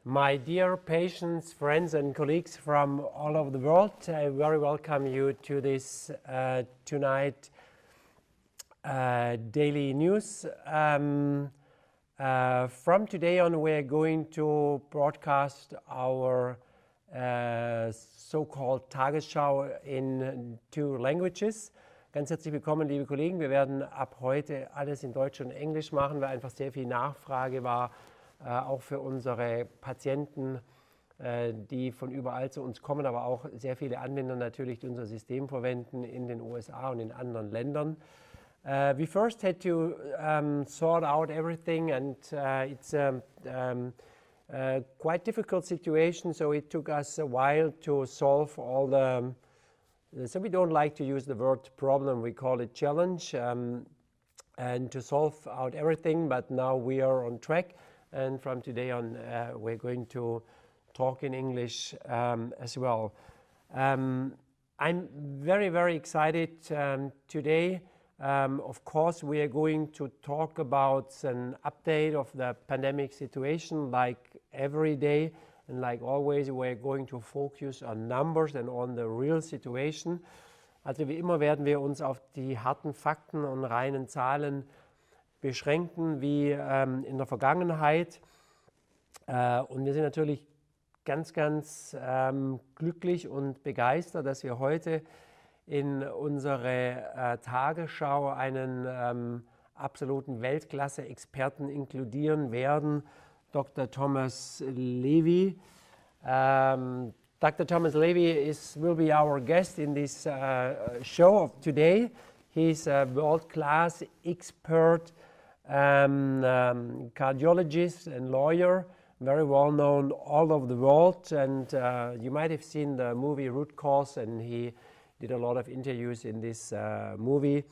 My dear patients, friends and colleagues from all over the world, I very welcome you to this tonight daily news. From today on, we're going to broadcast our so-called Tagesschau in 2 languages. Ganz herzlich willkommen, liebe Kollegen. Wir werden ab heute alles in Deutsch und Englisch machen, weil einfach sehr viel Nachfrage war, auch für unsere Patienten, die von überall zu uns kommen, aber auch sehr viele Anwender natürlich, die unser System verwenden in den USA und in anderen Ländern. We first had to sort out everything, and it's a quite difficult situation, so it took us a while to solve all the, so we don't like to use the word problem, we call it challenge, and to solve out everything, but now we are on track. And from today on, we're going to talk in English as well. I'm very, very excited today. Of course, we are going to talk about an update of the pandemic situation like every day. And like always, we're going to focus on numbers and on the real situation. Also wie immer werden wir uns auf die harten Fakten und reinen Zahlen beschränken wie in der Vergangenheit. Und wir sind natürlich ganz glücklich und begeistert, dass wir heute in unsere Tagesschau einen absoluten Weltklasse-Experten inkludieren werden, Dr. Thomas Levy. Dr. Thomas Levy will be our guest in this show of today. He's a world-class expert cardiologist and lawyer, very well known all over the world, and you might have seen the movie Root Cause, and he did a lot of interviews in this movie.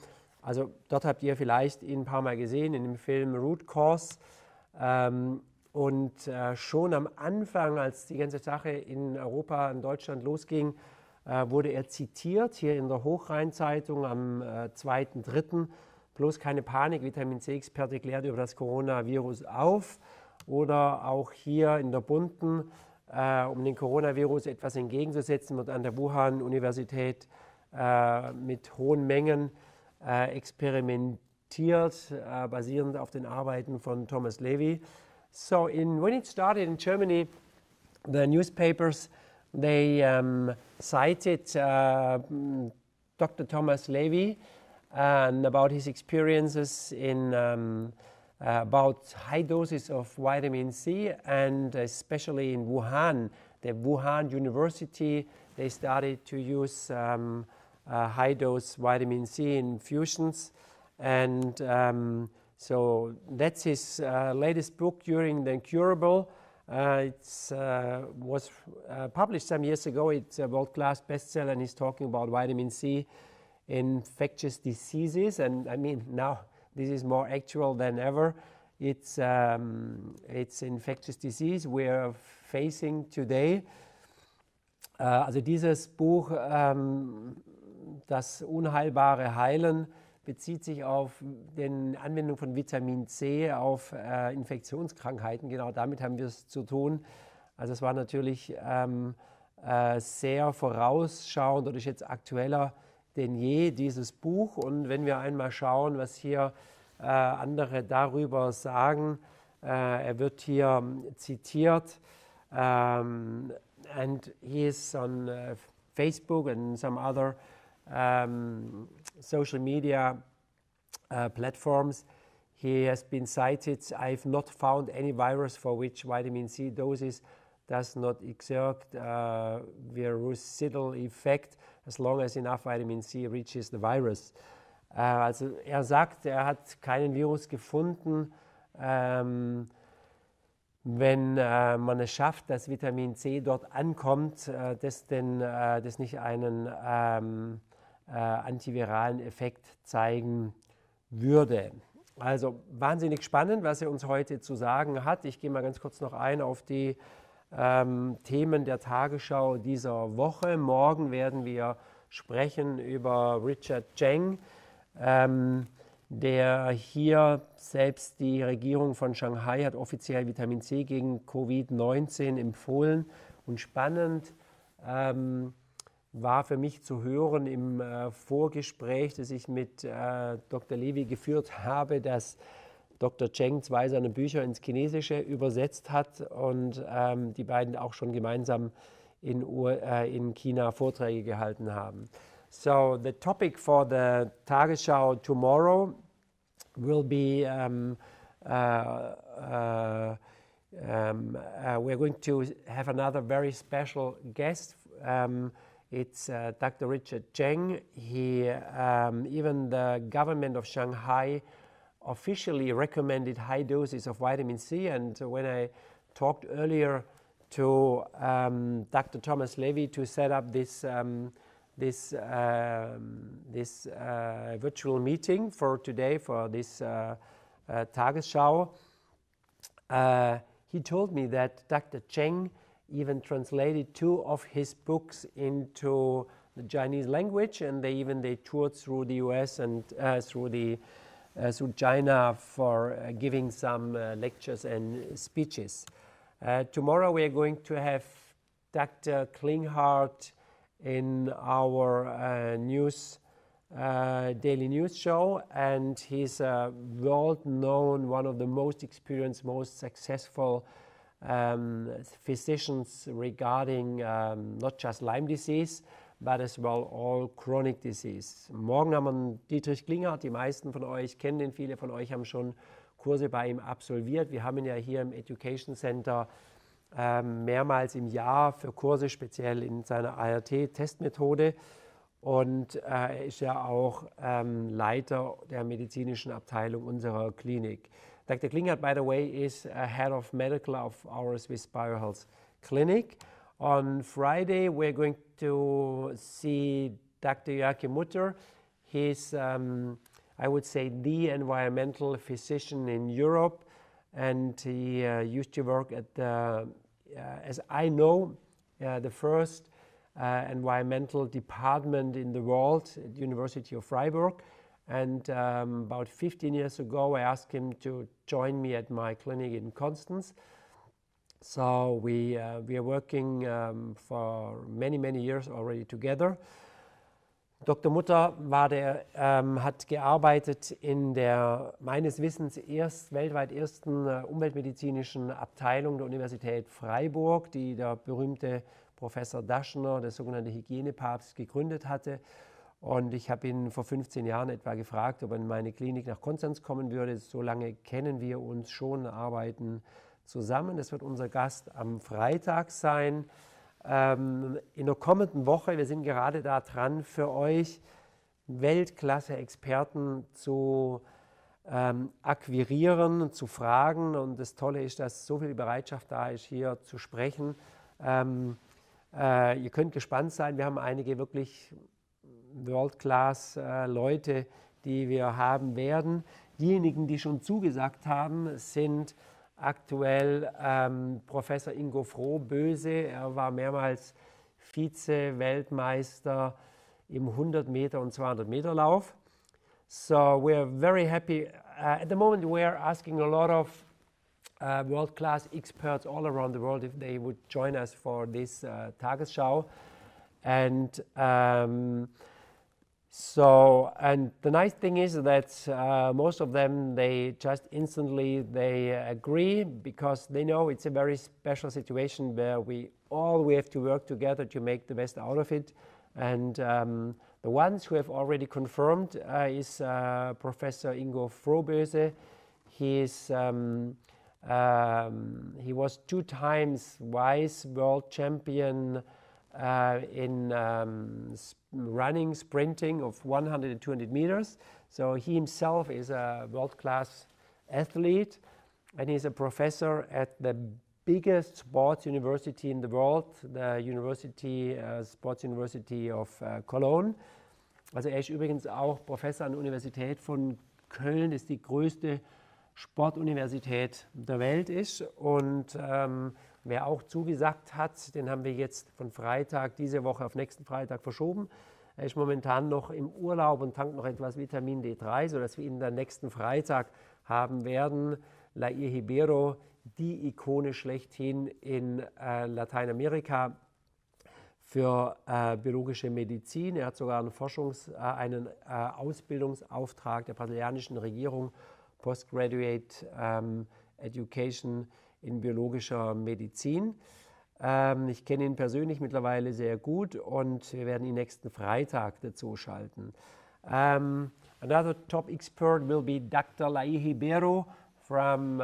Also dort habt ihr vielleicht ihn ein paar Mal gesehen in dem Film Root Cause, und schon am Anfang, als die ganze Sache in Europa, in Deutschland losging, wurde er zitiert hier in der Hochrhein-Zeitung am 2.3. Bloß keine Panik, Vitamin C-Experte klärt über das Coronavirus auf. Oder auch hier in der Bunten, um dem Coronavirus etwas entgegenzusetzen, wird an der Wuhan-Universität mit hohen Mengen experimentiert, basierend auf den Arbeiten von Thomas Levy. So when it started in Germany, the newspapers, they cited Dr. Thomas Levy and about his experiences in about high doses of vitamin C, and especially in Wuhan, the Wuhan University, they started to use high dose vitamin C infusions, and so that's his latest book, During the Incurable. It was published some years ago. It's a world-class bestseller, and he's talking about vitamin C, infectious diseases, and I mean now this is more actual than ever. It's infectious disease we are facing today. Also dieses Buch, Das unheilbare Heilen, bezieht sich auf die Anwendung von Vitamin C auf Infektionskrankheiten. Genau damit haben wir es zu tun. Also es war natürlich sehr vorausschauend oder ist jetzt aktueller denn je, dieses Buch. Und wenn wir einmal schauen, was hier andere darüber sagen, er wird hier zitiert, and he is on Facebook and some other social media platforms. He has been cited, I've not found any virus for which vitamin C doses does not exert virucidal effect as long as enough vitamin C reaches the virus. Also er sagt, er hat keinen Virus gefunden, wenn man es schafft, dass Vitamin C dort ankommt, das nicht einen antiviralen Effekt zeigen würde. Also wahnsinnig spannend, was er uns heute zu sagen hat. Ich gehe mal ganz kurz noch ein auf die Themen der Tagesschau dieser Woche. Morgen werden wir sprechen über Richard Cheng. der hier, selbst die Regierung von Shanghai hat offiziell Vitamin C gegen Covid-19 empfohlen. Und spannend war für mich zu hören im Vorgespräch, das ich mit Dr. Levy geführt habe, dass Dr. Cheng 2 seiner Bücher ins Chinesische übersetzt hat und die beiden auch schon gemeinsam in China Vorträge gehalten haben. So the topic for the Tagesschau tomorrow will be we're going to have another very special guest. It's Dr. Richard Cheng. He, even the government of Shanghai officially recommended high doses of vitamin C. And when I talked earlier to Dr. Thomas Levy to set up this virtual meeting for today, for this Tagesschau, he told me that Dr. Cheng even translated 2 of his books into the Chinese language, and they toured through the US and through China for giving some lectures and speeches. Tomorrow we are going to have Dr. Klinghardt in our daily news show, and he's a world-known, one of the most experienced, most successful physicians regarding not just Lyme disease, but as well all chronic disease. Morgen haben wir Dietrich Klinghardt, die meisten von euch kennen ihn, viele von euch haben schon Kurse bei ihm absolviert. Wir haben ihn ja hier im Education Center mehrmals im Jahr für Kurse, speziell in seiner ART-Testmethode. Und er ist ja auch Leiter der medizinischen Abteilung unserer Klinik. Dr. Klinghardt, by the way, is head of medical of our SWISS BIOHEALTH clinic. On Friday, we're going to see Dr. Joachim Mutter. He's, I would say, the environmental physician in Europe, and he used to work at the, as I know, the first environmental department in the world at the University of Freiburg. And about 15 years ago, I asked him to join me at my clinic in Constance. So we are working for many, many years already together. Dr. Mutter hat gearbeitet in der meines Wissens weltweit ersten umweltmedizinischen Abteilung der Universität Freiburg, die der berühmte Professor Daschner, der sogenannte Hygienepapst, gegründet hatte. Und ich habe ihn vor 15 Jahren etwa gefragt, ob er in meine Klinik nach Konstanz kommen würde. So lange kennen wir uns schon, arbeiten zusammen. Das wird unser Gast am Freitag sein. In der kommenden Woche, wir sind gerade da dran, für euch Weltklasse-Experten zu akquirieren, zu fragen. Und das Tolle ist, dass so viel Bereitschaft da ist, hier zu sprechen. Ihr könnt gespannt sein, wir haben einige wirklich World-Class-Leute, die wir haben werden. Diejenigen, die schon zugesagt haben, sind aktuell Professor Ingo Frohböse. Er war mehrmals Vize-Weltmeister im 100 Meter und 200 Meter Lauf. So we're very happy. At the moment we're asking a lot of world-class experts all around the world if they would join us for this Tagesschau. And and the nice thing is that most of them, they just instantly agree, because they know it's a very special situation where we have to work together to make the best out of it. And the ones who have already confirmed is Professor Ingo Frohböse. He was 2 times vice world champion in running, sprinting of 100 and 200 meters. So he himself is a world-class athlete, and he's a professor at the biggest sports university in the world, the Sports University of Cologne. Also er ist übrigens auch Professor an der Universität von Köln, das die größte Sportuniversität der Welt ist. Und wer auch zugesagt hat, den haben wir jetzt von Freitag diese Woche auf nächsten Freitag verschoben. Er ist momentan noch im Urlaub und tankt noch etwas Vitamin D3, sodass wir ihn dann nächsten Freitag haben werden. Levy Ribeiro, die Ikone schlechthin in Lateinamerika für biologische Medizin. Er hat sogar einen Ausbildungsauftrag der brasilianischen Regierung, Postgraduate Education in biologischer Medizin. Ich kenne ihn persönlich mittlerweile sehr gut und wir werden ihn nächsten Freitag dazu schalten. Another top expert will be Dr. Levy Ribeiro from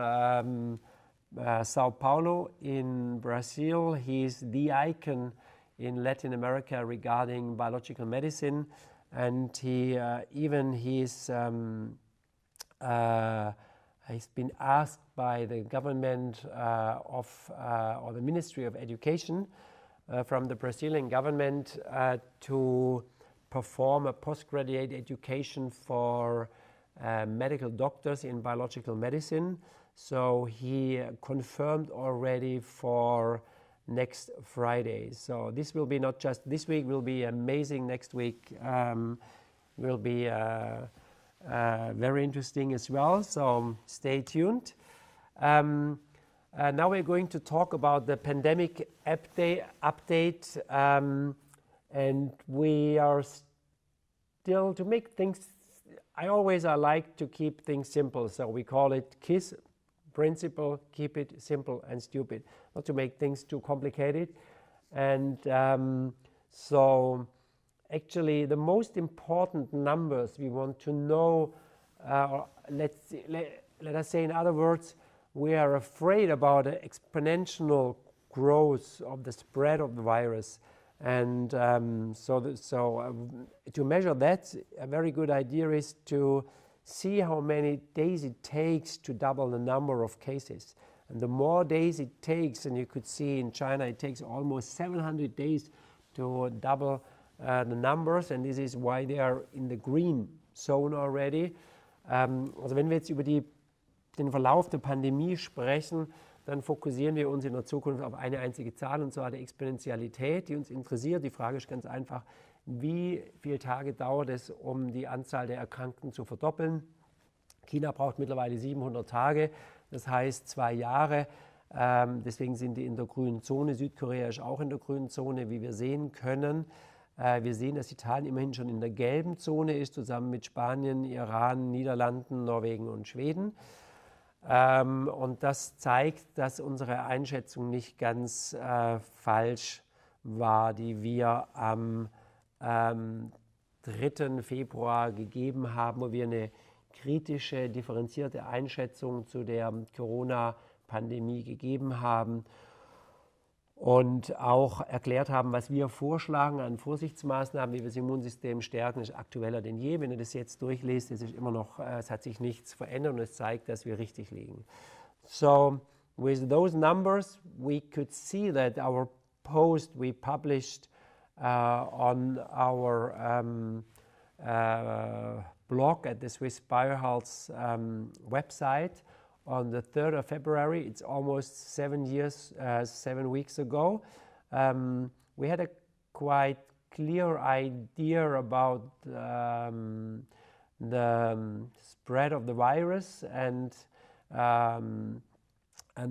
Sao Paulo in Brazil. He is the icon in Latin America regarding biological medicine, and he's been asked by the government or the Ministry of Education from the Brazilian government to perform a postgraduate education for medical doctors in biological medicine. So he confirmed already for next Friday. So this will be not just this week, will be amazing. Next week will be very interesting as well. So stay tuned. Now we're going to talk about the pandemic update, and we are still to make things. I like to keep things simple, so we call it KISS principle: keep it simple and stupid, not to make things too complicated. And so actually the most important numbers we want to know, let us say in other words, we are afraid about the exponential growth of the spread of the virus. And to measure that, a very good idea is to see how many days it takes to double the number of cases. And the more days it takes, and you could see in China it takes almost 700 days to double the numbers, and this is why they are in the green zone already. Also wenn wir jetzt über den Verlauf der Pandemie sprechen, dann fokussieren wir uns in der Zukunft auf eine einzige Zahl, und zwar die Exponentialität, die uns interessiert. Die Frage ist ganz einfach: Wie viele Tage dauert es, um die Anzahl der Erkrankten zu verdoppeln? China braucht mittlerweile 700 Tage, das heißt 2 Jahre. Deswegen sind die in der grünen Zone. Südkorea ist auch in der grünen Zone, wie wir sehen können. Wir sehen, dass Italien immerhin schon in der gelben Zone ist, zusammen mit Spanien, Iran, Niederlanden, Norwegen und Schweden. Und das zeigt, dass unsere Einschätzung nicht ganz falsch war, die wir am 3. Februar gegeben haben, wo wir eine kritische, differenzierte Einschätzung zu der Corona-Pandemie gegeben haben und auch erklärt haben, was wir vorschlagen an Vorsichtsmaßnahmen, wie wir das Immunsystem stärken. Das ist aktueller denn je. Wenn ihr das jetzt durchliest, es hat sich nichts verändert und es zeigt, dass wir richtig liegen. So, with those numbers, we could see that our post we published on our blog at the SWISS BIOHEALTH website on the 3rd of February. It's almost 7 weeks ago. We had a quite clear idea about the spread of the virus and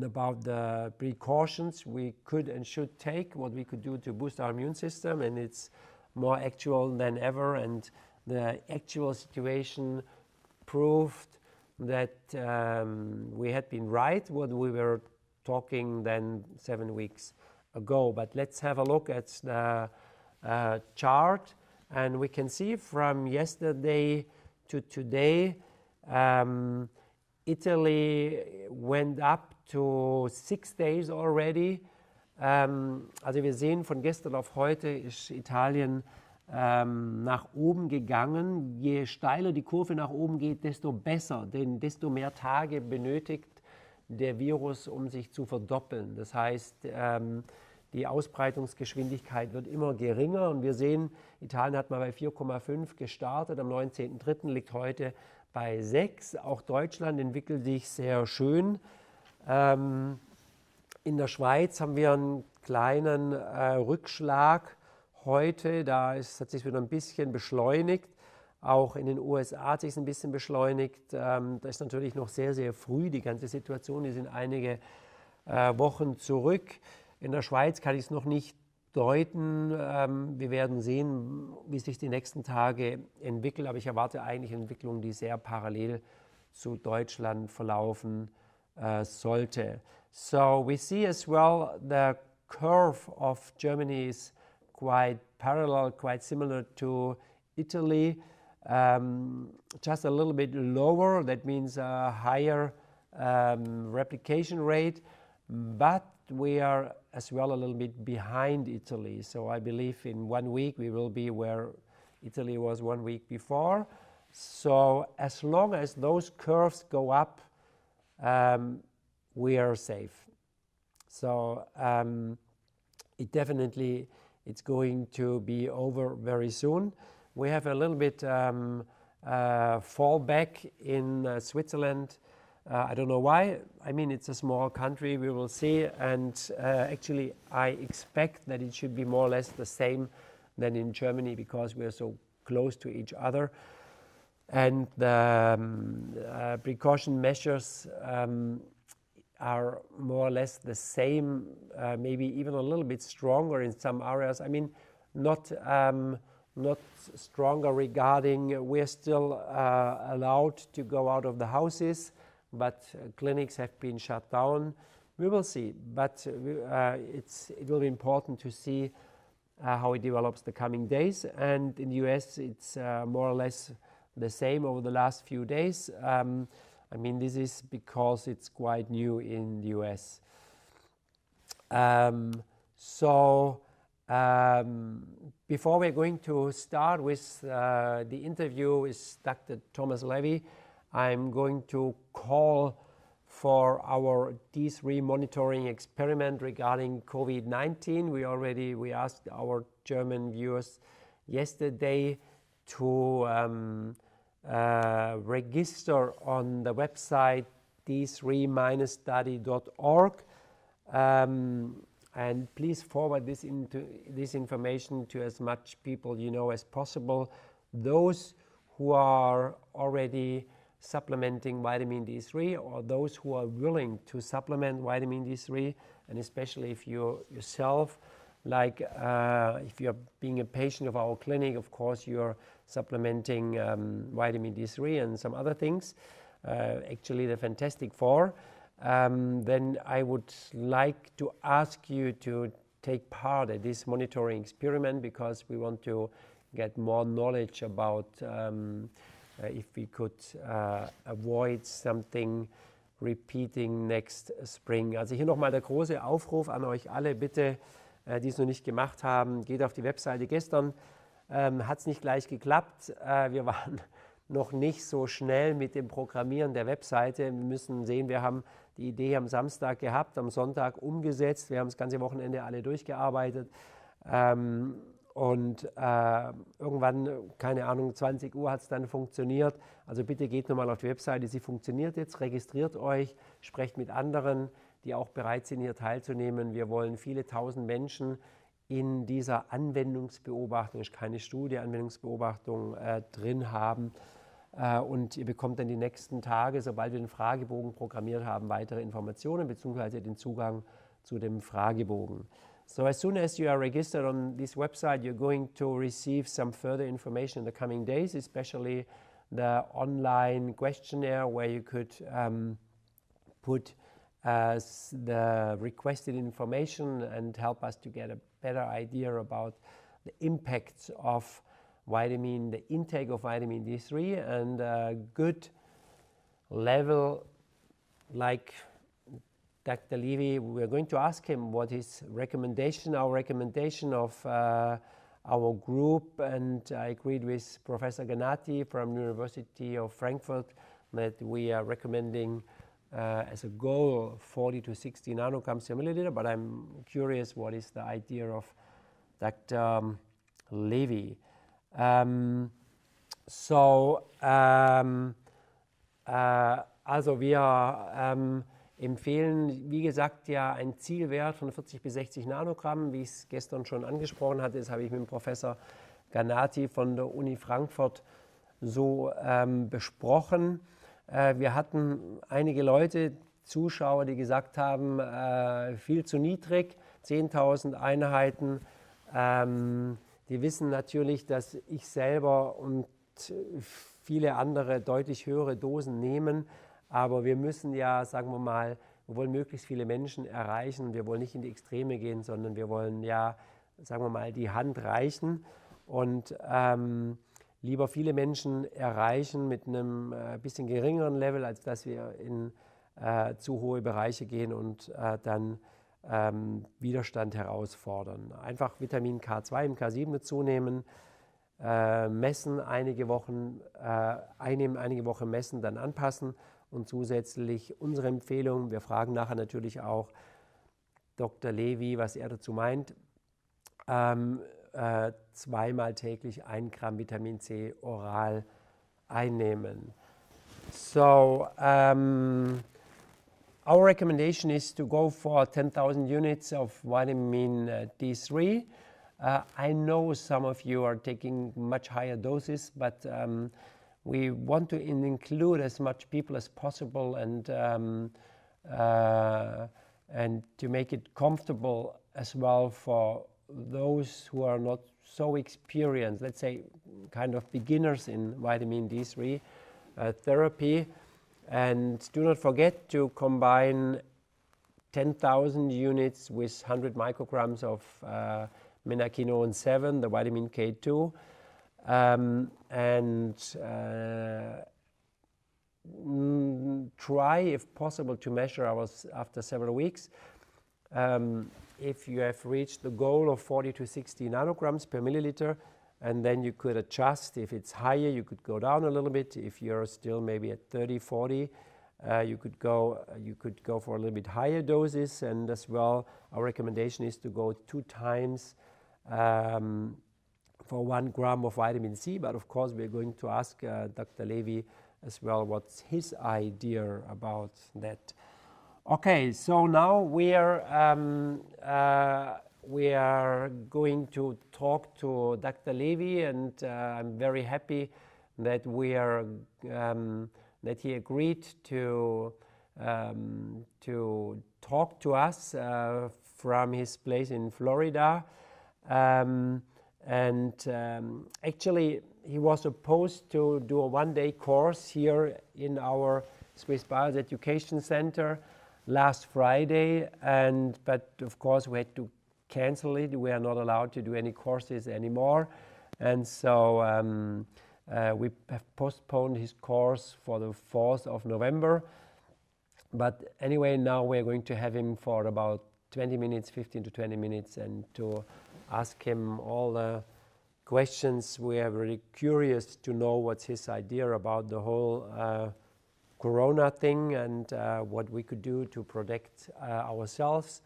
about the precautions we could and should take, what we could do to boost our immune system, and it's more actual than ever, and the actual situation proved that we had been right what we were talking then 7 weeks ago. But let's have a look at the chart, and we can see from yesterday to today, Italy went up to 6 days already. Also wir sehen, von gestern auf heute ist Italien nach oben gegangen. Je steiler die Kurve nach oben geht, desto besser, denn desto mehr Tage benötigt der Virus, um sich zu verdoppeln. Das heißt, die Ausbreitungsgeschwindigkeit wird immer geringer, und wir sehen, Italien hat mal bei 4,5 gestartet, am 19.03. liegt heute bei 6. Auch Deutschland entwickelt sich sehr schön. In der Schweiz haben wir einen kleinen Rückschlag heute, hat sich wieder ein bisschen beschleunigt. Auch in den USA hat sich ein bisschen beschleunigt. Da ist natürlich noch sehr, sehr früh die ganze Situation. Die sind einige Wochen zurück. In der Schweiz kann ich es noch nicht deuten. Wir werden sehen, wie sich die nächsten Tage entwickeln. Aber ich erwarte eigentlich Entwicklungen, die sehr parallel zu Deutschland verlaufen sollte. So we see as well the curve of Germany is quite parallel, quite similar to Italy. Just a little bit lower, that means a higher replication rate, but we are as well a little bit behind Italy. So I believe in 1 week we will be where Italy was 1 week before. So as long as those curves go up, we are safe. So it's going to be over very soon. We have a little bit fallback in Switzerland. I don't know why. I mean, it's a small country, we will see. And actually, I expect that it should be more or less the same than in Germany because we are so close to each other. And the precaution measures are more or less the same, maybe even a little bit stronger in some areas. I mean, not stronger regarding we're still allowed to go out of the houses, but clinics have been shut down. We will see, but it will be important to see how it develops the coming days. And in the US, it's more or less the same over the last few days. I mean, this is because it's quite new in the US. Before we're going to start with the interview with Dr. Thomas Levy, I'm going to call for our D3 monitoring experiment regarding COVID-19. We asked our German viewers yesterday to register on the website d3-study.org. And please forward this information to as much people you know as possible. Those who are already supplementing vitamin D3 or those who are willing to supplement vitamin D3, and especially if you yourself, like if you're being a patient of our clinic, of course you're supplementing vitamin D3 and some other things, actually the Fantastic Four. Then I would like to ask you to take part in this monitoring experiment because we want to get more knowledge about if we could avoid something repeating next spring. Also hier nochmal der große Aufruf an euch alle, bitte, die es noch nicht gemacht haben, geht auf die Webseite. Gestern hat es nicht gleich geklappt. Wir waren noch nicht so schnell mit dem Programmieren der Webseite. Wir müssen sehen, wir haben die Idee am Samstag gehabt, am Sonntag umgesetzt. Wir haben das ganze Wochenende alle durchgearbeitet. Und irgendwann, keine Ahnung, 20 Uhr hat es dann funktioniert. Also bitte geht nochmal auf die Webseite, sie funktioniert jetzt, registriert euch, sprecht mit anderen, die auch bereit sind, hier teilzunehmen. Wir wollen viele tausend Menschen in dieser Anwendungsbeobachtung, ist keine Studie, Anwendungsbeobachtung drin haben. Und ihr bekommt dann die nächsten Tage, sobald wir den Fragebogen programmiert haben, weitere Informationen bzw. den Zugang zu dem Fragebogen. So as soon as you are registered on this website, you're going to receive some further information in the coming days, especially the online questionnaire where you could put the requested information and help us to get a better idea about the impacts of the intake of vitamin D3 and a good level like Dr. Levy. We're going to ask him what his recommendation, our recommendation of our group, and I agreed with Professor Ganati from University of Frankfurt that we are recommending as a goal 40 to 60 nanograms per milliliter, but I'm curious what is the idea of Dr. Levy. Also wir empfehlen, wie gesagt, ja ein Zielwert von 40 bis 60 Nanogramm, wie ich es gestern schon angesprochen hatte. Das habe ich mit dem Professor Ganati von der Uni Frankfurt so besprochen. Wir hatten einige Leute, Zuschauer, die gesagt haben, viel zu niedrig, 10.000 Einheiten. Die wissen natürlich, dass ich selber und viele andere deutlich höhere Dosen nehmen, aber wir müssen ja, sagen wir mal, wir wollen möglichst viele Menschen erreichen. Wir wollen nicht in die Extreme gehen, sondern wir wollen ja, sagen wir mal, die Hand reichen und lieber viele Menschen erreichen mit einem bisschen geringeren Level, als dass wir in zu hohe Bereiche gehen und dann Widerstand herausfordern. Einfach Vitamin K2 im K7 dazu nehmen, messen einige Wochen, einnehmen, einige Wochen messen, dann anpassen und zusätzlich unsere Empfehlung, wir fragen nachher natürlich auch Dr. Levy, was er dazu meint, zweimal täglich 1 Gramm Vitamin C oral einnehmen. So, our recommendation is to go for 10,000 units of vitamin D3. I know some of you are taking much higher doses, but we want to include as much people as possible and to make it comfortable as well for those who are not so experienced, let's say kind of beginners in vitamin D3 therapy. And do not forget to combine 10,000 units with 100 micrograms of menaquinone 7, the vitamin K2, try, if possible, to measure ours after several weeks. If you have reached the goal of 40 to 60 nanograms per milliliter, and then you could adjust. If it's higher, you could go down a little bit. If you're still maybe at 30, 40, you could go for a little bit higher doses. And as well, our recommendation is to go 2 times for 1 gram of vitamin C. But of course, we're going to ask Dr. Levy as well what's his idea about that. Okay, so now we are going to talk to Dr. Levy, and I'm very happy that that he agreed to talk to us from his place in Florida. Actually, he was supposed to do a 1-day course here in our SWISS BIOHEALTH Education Center last Friday, but of course we had to cancel it. We are not allowed to do any courses anymore, and so we have postponed his course for the 4th of November. But anyway, now we're going to have him for about 20 minutes, 15 to 20 minutes, and to ask him all the questions. We are very curious to know what's his idea about the whole Corona thing, and what we could do to protect ourselves,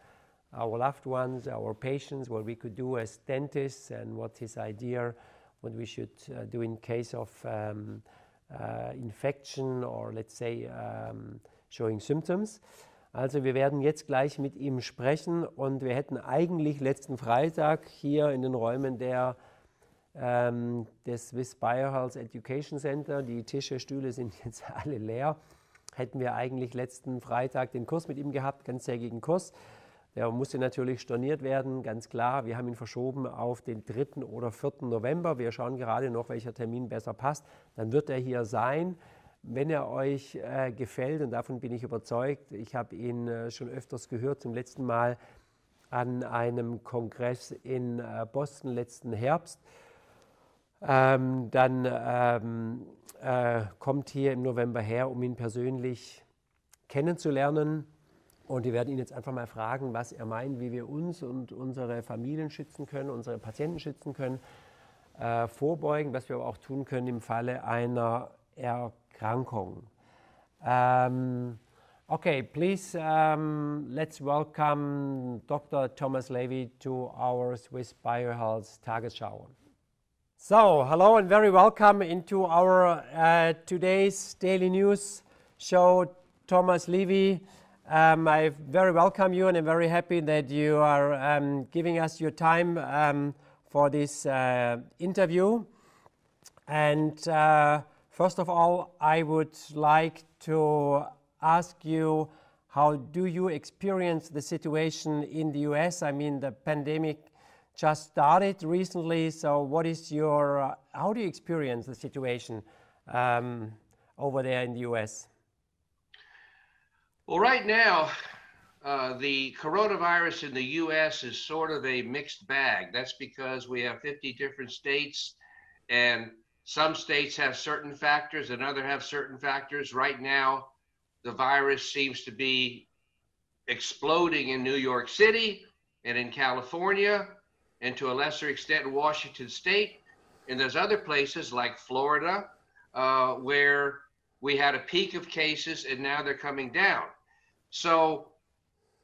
our loved ones, our patients, what we could do as dentists, and what his idea, what we should do in case of infection or, let's say, showing symptoms. Also wir werden jetzt gleich mit ihm sprechen, und wir hätten eigentlich letzten Freitag hier in den Räumen des SWISS BIOHEALTH Education Center, die Tische, Stühle sind jetzt alle leer, hätten wir eigentlich letzten Freitag den Kurs mit ihm gehabt, ganztägigen Kurs. Der musste natürlich storniert werden, ganz klar. Wir haben ihn verschoben auf den 3. oder 4. November. Wir schauen gerade noch, welcher Termin besser passt. Dann wird er hier sein. Wenn er euch gefällt, und davon bin ich überzeugt, ich habe ihn schon öfters gehört, zum letzten Mal an einem Kongress in Boston letzten Herbst, dann kommt hier im November her, um ihn persönlich kennenzulernen. Und wir werden ihn jetzt einfach mal fragen, was er meint, wie wir uns und unsere Familien schützen können, unsere Patienten schützen können, vorbeugen, was wir aber auch tun können im Falle einer Erkrankung. Okay, please let's welcome Dr. Thomas Levy to our SWISS BIOHEALTH Tagesschau. So, hello and very welcome into our today's daily news show. Thomas Levy, I very welcome you, and I'm very happy that you are giving us your time for this interview. And first of all, I would like to ask you, how do you experience the situation in the US? I mean, the pandemic just started recently, so what is your, how do you experience the situation over there in the US? Well, right now, the coronavirus in the US is sort of a mixed bag. That's because we have 50 different states, and some states have certain factors and others have certain factors. Right now, the virus seems to be exploding in New York City and in California, and to a lesser extent in Washington State. And there's other places like Florida, where we had a peak of cases and now they're coming down. So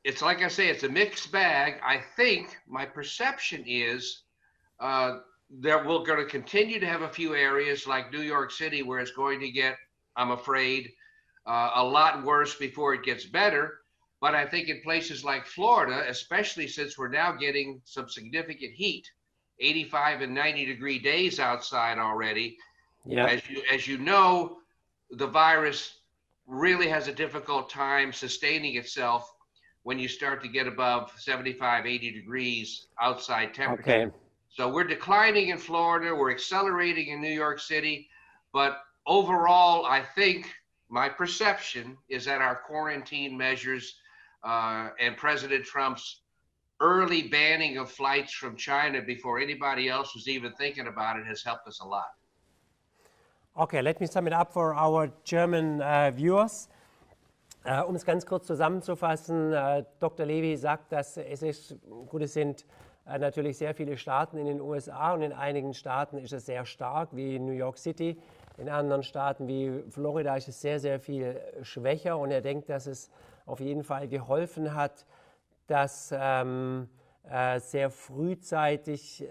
it's like I say, it's a mixed bag. I think my perception is that we're going to continue to have a few areas like New York City where it's going to get, I'm afraid, a lot worse before it gets better. But I think in places like Florida, especially since we're now getting some significant heat, 85 and 90-degree days outside already, yeah. As you know, the virus really has a difficult time sustaining itself when you start to get above 75, 80 degrees outside temperature. Okay. So we're declining in Florida, we're accelerating in New York City, but overall, I think my perception is that our quarantine measures and President Trump's early banning of flights from China before anybody else was even thinking about it has helped us a lot. Okay, let me sum it up for our German viewers. Es ganz kurz zusammenzufassen, Dr. Levy sagt, dass es sind natürlich sehr viele Staaten in den USA, und in einigen Staaten ist es sehr stark, wie New York City. In anderen Staaten wie Florida ist es sehr, sehr viel schwächer, und er denkt, dass es auf jeden Fall geholfen hat, dass sehr frühzeitig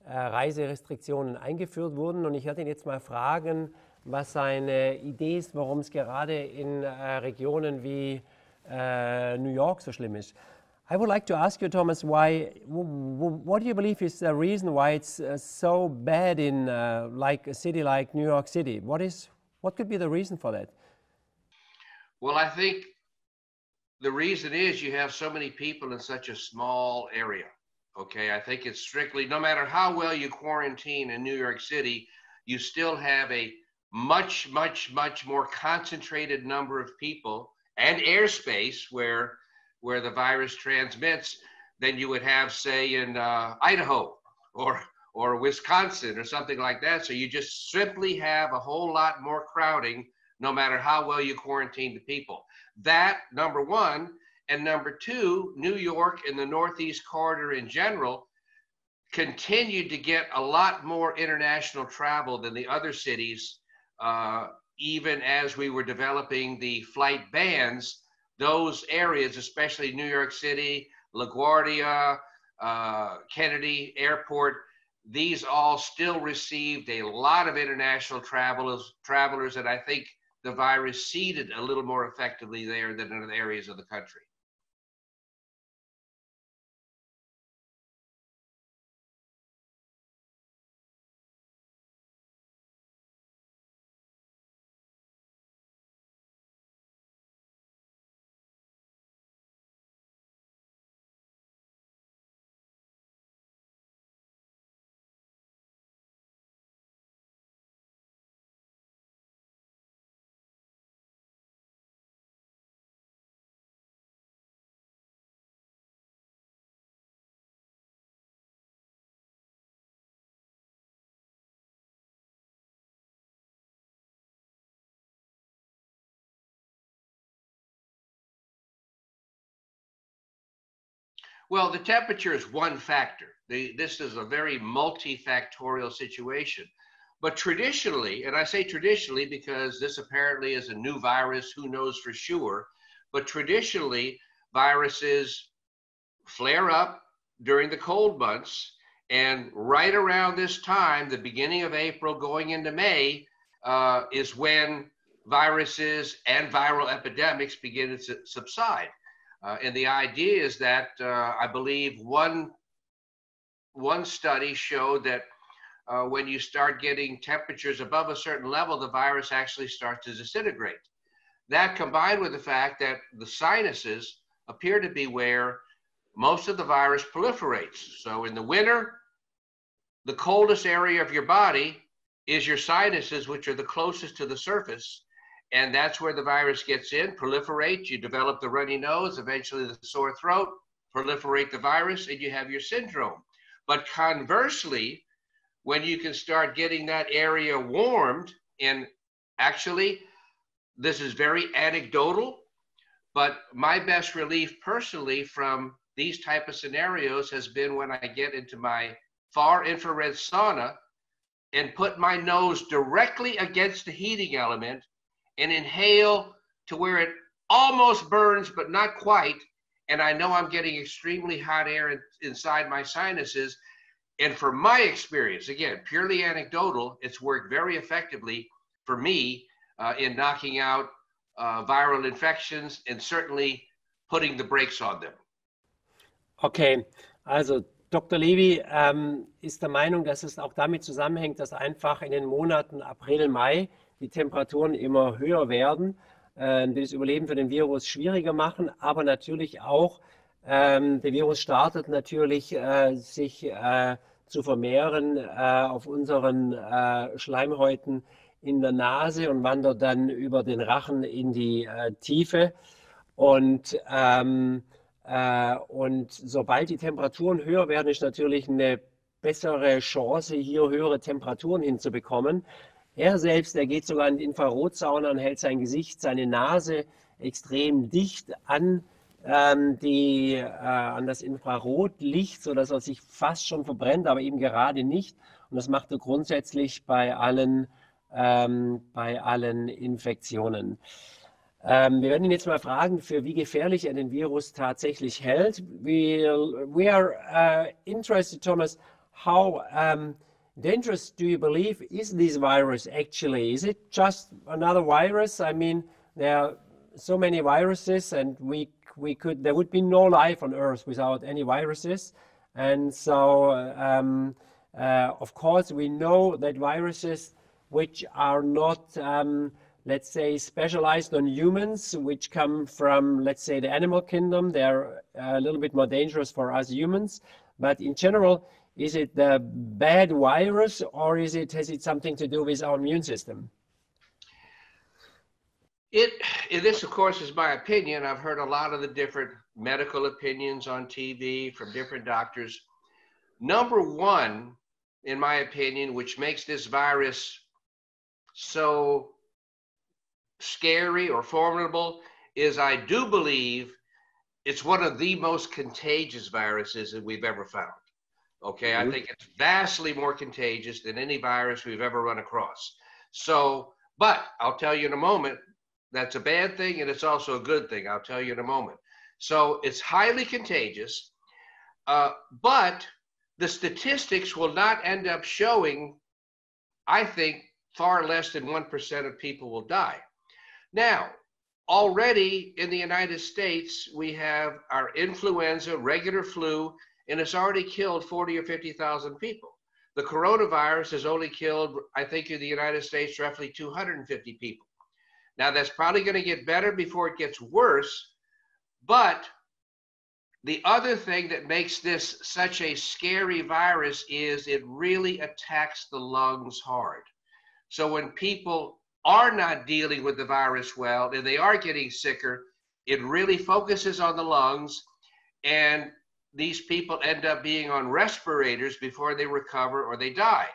Reiserestriktionen eingeführt wurden. Und ich werde ihn jetzt mal fragen, was seine Idee ist, warum es gerade in Regionen wie New York so schlimm ist. I would like to ask you, Thomas, what do you believe is the reason why it's so bad in like a city like New York City? What could be the reason for that? Well, I think the reason is you have so many people in such a small area. Okay, I think it's strictly, no matter how well you quarantine in New York City, you still have a much, much, much more concentrated number of people and airspace where the virus transmits than you would have, say, in Idaho or Wisconsin or something like that. So you just simply have a whole lot more crowding, no matter how well you quarantine the people. That, number one. And number two, New York and the Northeast corridor in general continued to get a lot more international travel than the other cities, even as we were developing the flight bans. Those areas, especially New York City, LaGuardia, Kennedy Airport, these all still received a lot of international travelers, and I think the virus seeded a little more effectively there than in other areas of the country. Well, the temperature is one factor. This is a very multifactorial situation. But traditionally, and I say traditionally because this apparently is a new virus, who knows for sure, but traditionally viruses flare up during the cold months, and right around this time, the beginning of April going into May, is when viruses and viral epidemics begin to subside. And the idea is that I believe one study showed that when you start getting temperatures above a certain level, the virus actually starts to disintegrate. That combined with the fact that the sinuses appear to be where most of the virus proliferates. So in the winter, the coldest area of your body is your sinuses, which are the closest to the surface. And that's where the virus gets in, proliferates, you develop the runny nose, eventually the sore throat, proliferate the virus, and you have your syndrome. But conversely, when you can start getting that area warmed, and actually, this is very anecdotal, but my best relief personally from these type of scenarios has been when I get into my far infrared sauna and put my nose directly against the heating element and inhale to where it almost burns, but not quite. And I know I'm getting extremely hot air inside my sinuses. And from my experience, again, purely anecdotal, it's worked very effectively for me in knocking out viral infections and certainly putting the brakes on them. Okay, also Dr. Levy ist der Meinung, dass es auch damit zusammenhängt, dass einfach in den Monaten April, Mai die Temperaturen immer höher werden, die das Überleben für den Virus schwieriger machen, aber natürlich auch, der Virus startet natürlich sich zu vermehren auf unseren Schleimhäuten in der Nase und wandert dann über den Rachen in die Tiefe. Und sobald die Temperaturen höher werden, ist natürlich eine bessere Chance, hier höhere Temperaturen hinzubekommen. Er selbst, der geht sogar in die Infrarotsauna und hält sein Gesicht, seine Nase extrem dicht an das Infrarotlicht, sodass er sich fast schon verbrennt, aber eben gerade nicht. Und das macht er grundsätzlich bei allen Infektionen. Wir werden ihn jetzt mal fragen, für wie gefährlich er den Virus tatsächlich hält. We are interested, Thomas, how dangerous do you believe is this virus actually? Is it just another virus? I mean, there are so many viruses, and there would be no life on Earth without any viruses. And so, of course, we know that viruses which are not, let's say, specialized on humans, which come from, let's say, the animal kingdom, they're a little bit more dangerous for us humans. But in general, is it the bad virus, or has it something to do with our immune system? This, of course, is my opinion. I've heard a lot of the different medical opinions on TV from different doctors. Number one, in my opinion, which makes this virus so scary or formidable, is I do believe it's one of the most contagious viruses that we've ever found. Okay, mm-hmm. I think it's vastly more contagious than any virus we've ever run across. So, but I'll tell you in a moment, that's a bad thing and it's also a good thing. I'll tell you in a moment. So it's highly contagious, but the statistics will not end up showing, I think, far less than 1% of people will die. Now, already in the United States, we have our influenza, regular flu, and it's already killed 40 or 50,000 people. The coronavirus has only killed, I think, in the United States, roughly 250 people. Now, that's probably going to get better before it gets worse, but the other thing that makes this such a scary virus is it really attacks the lungs hard. So when people are not dealing with the virus well and they are getting sicker, it really focuses on the lungs, and these people end up being on respirators before they recover or they die.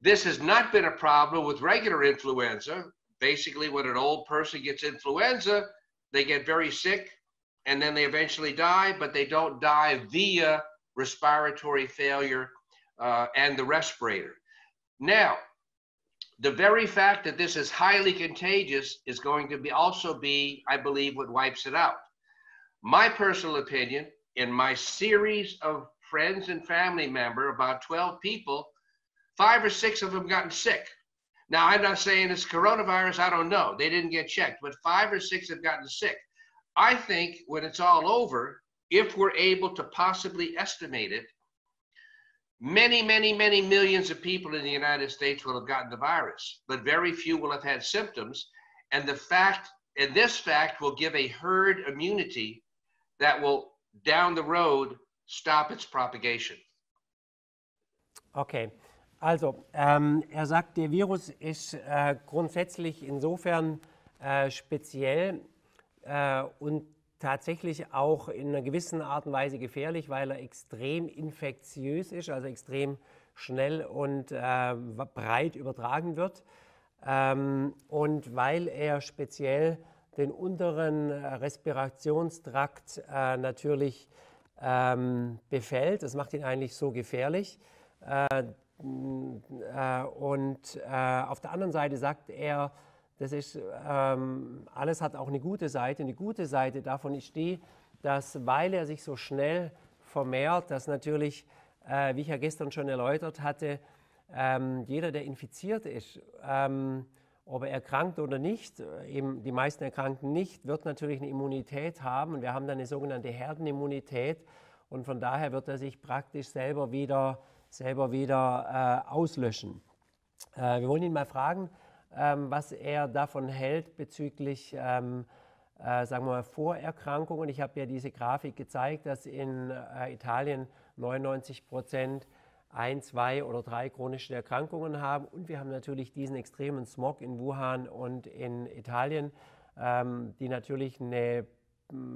This has not been a problem with regular influenza. Basically, when an old person gets influenza, they get very sick and then they eventually die, but they don't die via respiratory failure and the respirator. Now, the very fact that this is highly contagious is going to also be, I believe, what wipes it out. My personal opinion, in my series of friends and family member, about 12 people, 5 or 6 of them gotten sick. Now, I'm not saying it's coronavirus. I don't know. They didn't get checked, but 5 or 6 have gotten sick. I think when it's all over, if we're able to possibly estimate it, many, many, many millions of people in the United States will have gotten the virus, but very few will have had symptoms. And this fact will give a herd immunity that will, down the road, stop its propagation. Okay, also er sagt, der Virus ist grundsätzlich insofern speziell und tatsächlich auch in einer gewissen Art und Weise gefährlich, weil er extrem infektiös ist, also extrem schnell und breit übertragen wird und weil er speziell den unteren Respirationstrakt natürlich befällt. Das macht ihn eigentlich so gefährlich. Und auf der anderen Seite sagt er, das ist, alles hat auch eine gute Seite. Und die gute Seite davon ist die, dass, weil er sich so schnell vermehrt, dass natürlich, wie ich ja gestern schon erläutert hatte, jeder, der infiziert ist, ob er erkrankt oder nicht, eben die meisten erkranken nicht, wird natürlich eine Immunität haben. Und wir haben dann eine sogenannte Herdenimmunität. Und von daher wird er sich praktisch selber wieder auslöschen. Wir wollen ihn mal fragen, was er davon hält bezüglich, sagen wir mal, Vorerkrankungen. Ich habe ja diese Grafik gezeigt, dass in Italien 99% 1, 2 oder 3 chronische Erkrankungen haben. Und wir haben natürlich diesen extremen Smog in Wuhan und in Italien, die natürlich eine,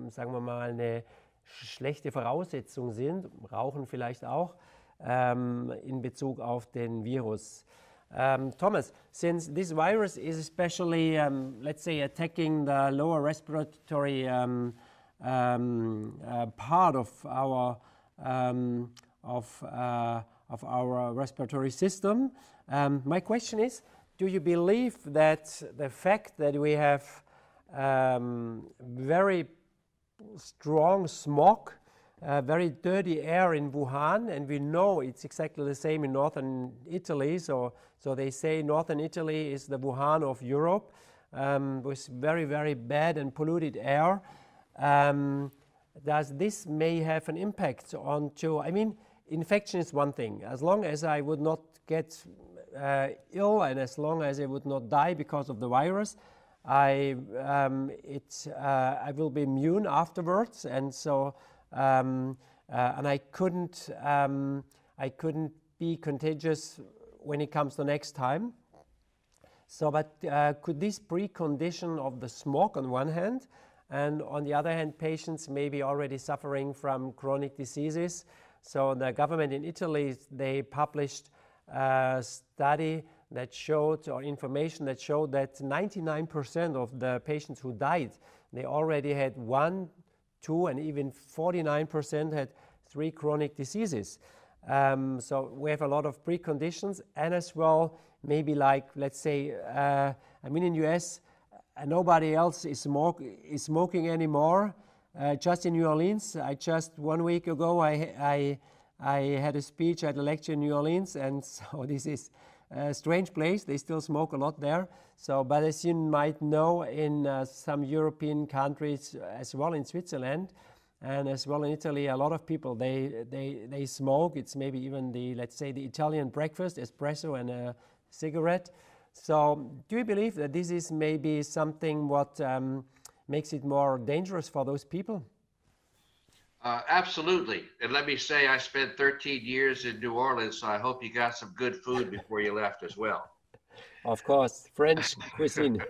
sagen wir mal, eine schlechte Voraussetzung sind, Rauchen vielleicht auch, in Bezug auf den Virus. Thomas, since this virus is especially, let's say, attacking the lower respiratory part of our respiratory system, my question is, do you believe that the fact that we have very strong smog, very dirty air in Wuhan, and we know it's exactly the same in northern Italy, so they say northern Italy is the Wuhan of Europe, with very, very bad and polluted air. Does this may have an impact on, I mean, infection is one thing. As long as I would not get ill and as long as I would not die because of the virus, I will be immune afterwards, and so and I couldn't be contagious when it comes to next time. So, but could this precondition of the smog on one hand, and on the other hand, patients may be already suffering from chronic diseases? So the government in Italy, they published a study that showed, or information that showed, that 99% of the patients who died, they already had 1, 2, and even 49% had 3 chronic diseases. So we have a lot of preconditions, and as well, maybe like, let's say, I mean, in US, nobody else is smoking anymore. Just in New Orleans, just 1 week ago, I had a speech at a lecture in New Orleans, and so this is a strange place. They still smoke a lot there. So, but as you might know, in some European countries, as well in Switzerland, and as well in Italy, a lot of people, they smoke. It's maybe even the, let's say, the Italian breakfast, espresso and a cigarette. So do you believe that this is maybe something what makes it more dangerous for those people? Absolutely. And let me say, I spent 13 years in New Orleans, so I hope you got some good food before you left as well. Of course, French cuisine.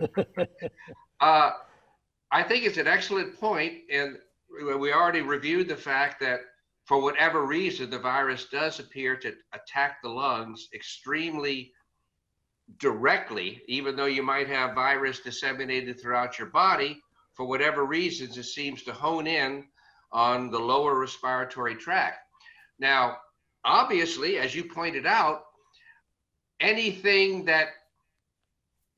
I think it's an excellent point, and we already reviewed the fact that for whatever reason, the virus does appear to attack the lungs extremely directly, even though you might have virus disseminated throughout your body. For whatever reasons, it seems to hone in on the lower respiratory tract. Now, obviously, as you pointed out, anything that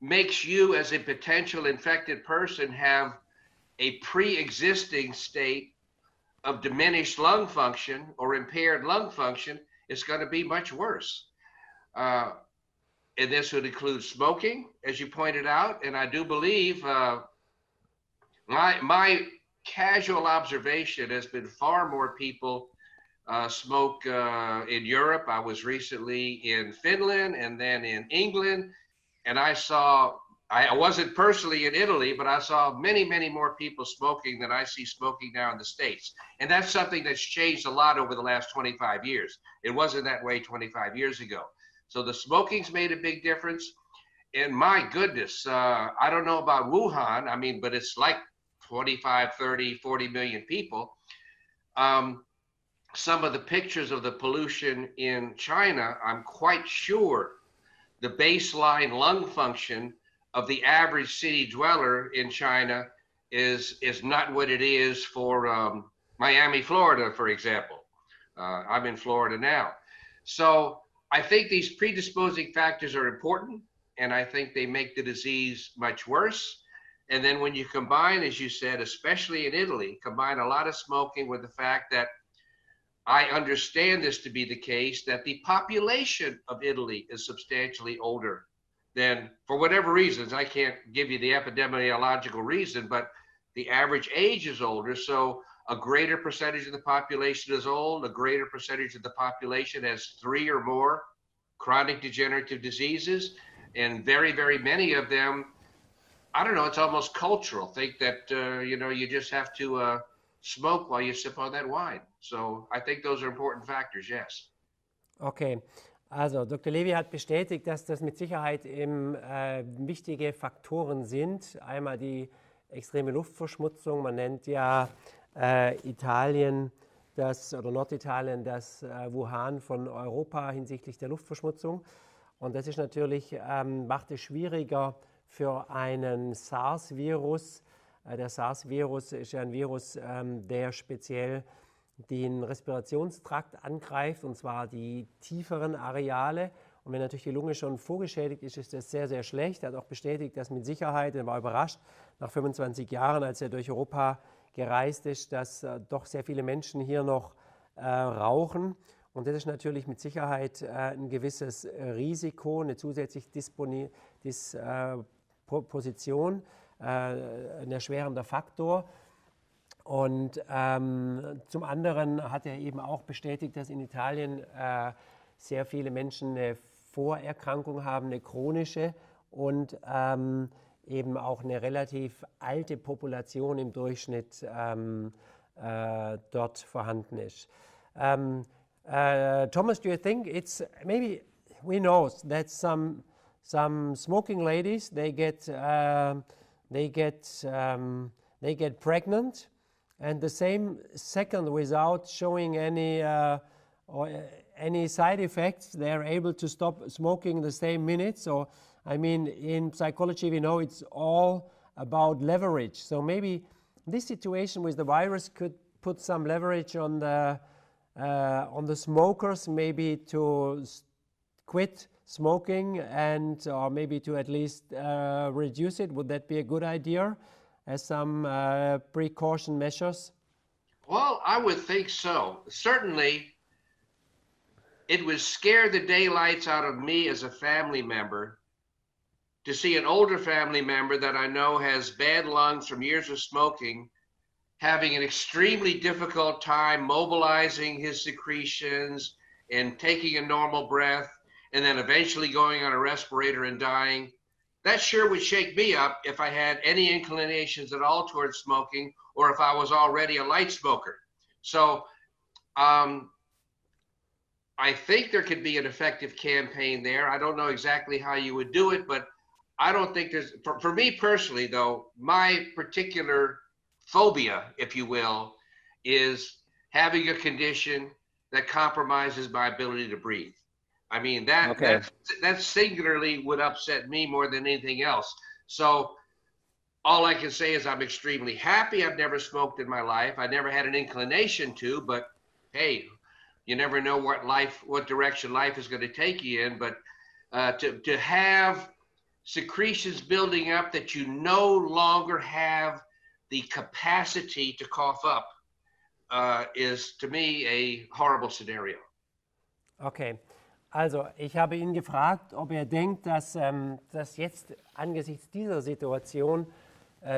makes you as a potential infected person have a pre-existing state of diminished lung function or impaired lung function is going to be much worse. and this would include smoking, as you pointed out. And I do believe my casual observation has been far more people smoke in Europe. I was recently in Finland and then in England, and I wasn't personally in Italy, but I saw many, many more people smoking than I see smoking now in the States. And that's something that's changed a lot over the last 25 years. It wasn't that way 25 years ago. So the smoking's made a big difference. And my goodness, I don't know about Wuhan, I mean, but it's like 25, 30, 40 million people. Some of the pictures of the pollution in China, I'm quite sure the baseline lung function of the average city dweller in China is not what it is for Miami, Florida, for example. I'm in Florida now. So I think these predisposing factors are important, and I think they make the disease much worse. And then when you combine, as you said, especially in Italy, combine a lot of smoking with the fact that I understand this to be the case, that the population of Italy is substantially older than, for whatever reasons, I can't give you the epidemiological reason, but the average age is older. So a greater percentage of the population is old, a greater percentage of the population has 3 or more chronic degenerative diseases, and very, very many of them, I don't know, it's almost cultural. Think that, you just have to smoke while you sip on that wine. So I think those are important factors, yes. Okay, also Dr. Levy hat bestätigt, dass das mit Sicherheit wichtige Faktoren sind. Einmal die extreme Luftverschmutzung. Man nennt ja Italien oder Norditalien das Wuhan von Europa hinsichtlich der Luftverschmutzung. Und das ist natürlich, macht es schwieriger für einen SARS-Virus. Der SARS-Virus ist ja ein Virus, der speziell den Respirationstrakt angreift, und zwar die tieferen Areale. Und wenn natürlich die Lunge schon vorgeschädigt ist, ist das sehr, sehr schlecht. Er hat auch bestätigt, dass mit Sicherheit, er war überrascht, nach 25 Jahren, als er durch Europa gereist ist, dass doch sehr viele Menschen hier noch rauchen. Und das ist natürlich mit Sicherheit ein gewisses Risiko, eine zusätzliche Disposition, ein erschwerender Faktor. Und zum anderen hat er eben auch bestätigt, dass in Italien sehr viele Menschen eine Vorerkrankung haben, eine chronische, und eben auch eine relativ alte Population im Durchschnitt dort vorhanden ist. Thomas, do you think it's maybe we know that some smoking ladies they get pregnant, and the same second, without showing any side effects, they are able to stop smoking the same minute. So I mean, in psychology we know it's all about leverage. So maybe this situation with the virus could put some leverage on the smokers, maybe to quit smoking and or maybe to at least reduce it. Would that be a good idea as some precaution measures? Well, I would think so. Certainly, it would scare the daylights out of me as a family member to see an older family member that I know has bad lungs from years of smoking having an extremely difficult time mobilizing his secretions and taking a normal breath, and then eventually going on a respirator and dying. That sure would shake me up if I had any inclinations at all towards smoking, or if I was already a light smoker. So I think there could be an effective campaign there. I don't know exactly how you would do it, but I don't think there's, for me personally though, my particular phobia, if you will, is having a condition that compromises my ability to breathe. I mean, that singularly would upset me more than anything else. So all I can say is I'm extremely happy I've never smoked in my life. I never had an inclination to, but hey, you never know what direction life is going to take you in. But to have secretions building up that you no longer have the capacity to cough up is, to me, a horrible scenario. Okay, Also, ich habe ihn gefragt, ob er denkt, dass das jetzt angesichts dieser Situation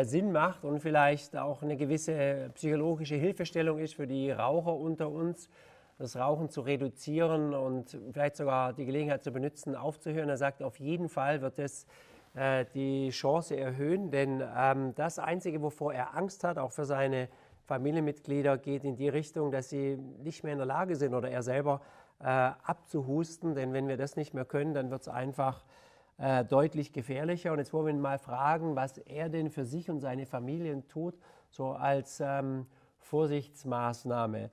Sinn macht und vielleicht auch eine gewisse psychologische Hilfestellung ist für die Raucher unter uns, das Rauchen zu reduzieren und vielleicht sogar die Gelegenheit zu benutzen, aufzuhören. Er sagt, auf jeden Fall wird es die Chance erhöhen, denn das Einzige, wovor er Angst hat, auch für seine Familienmitglieder, geht in die Richtung, dass sie nicht mehr in der Lage sind oder er selber abzuhusten, denn wenn wir das nicht mehr können, dann wird es einfach deutlich gefährlicher. Und jetzt wollen wir ihn mal fragen, was er denn für sich und seine Familien tut, so als Vorsichtsmaßnahme.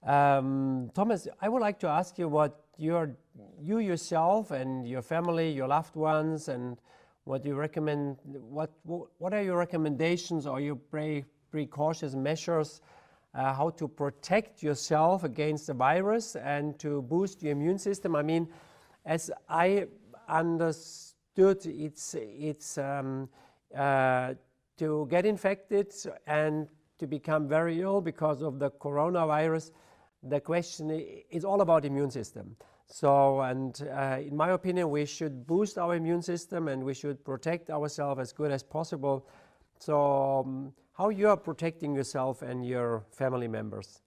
Thomas, I would like to ask you what you yourself and your family, your loved ones, and what you recommend. What are your recommendations or your precautions measures? How to protect yourself against the virus and to boost your immune system? I mean, as I understood, it's to get infected and to become very ill because of the coronavirus. The question is all about immune system. So, and in my opinion, we should boost our immune system and we should protect ourselves as good as possible. So, how you are protecting yourself and your family members?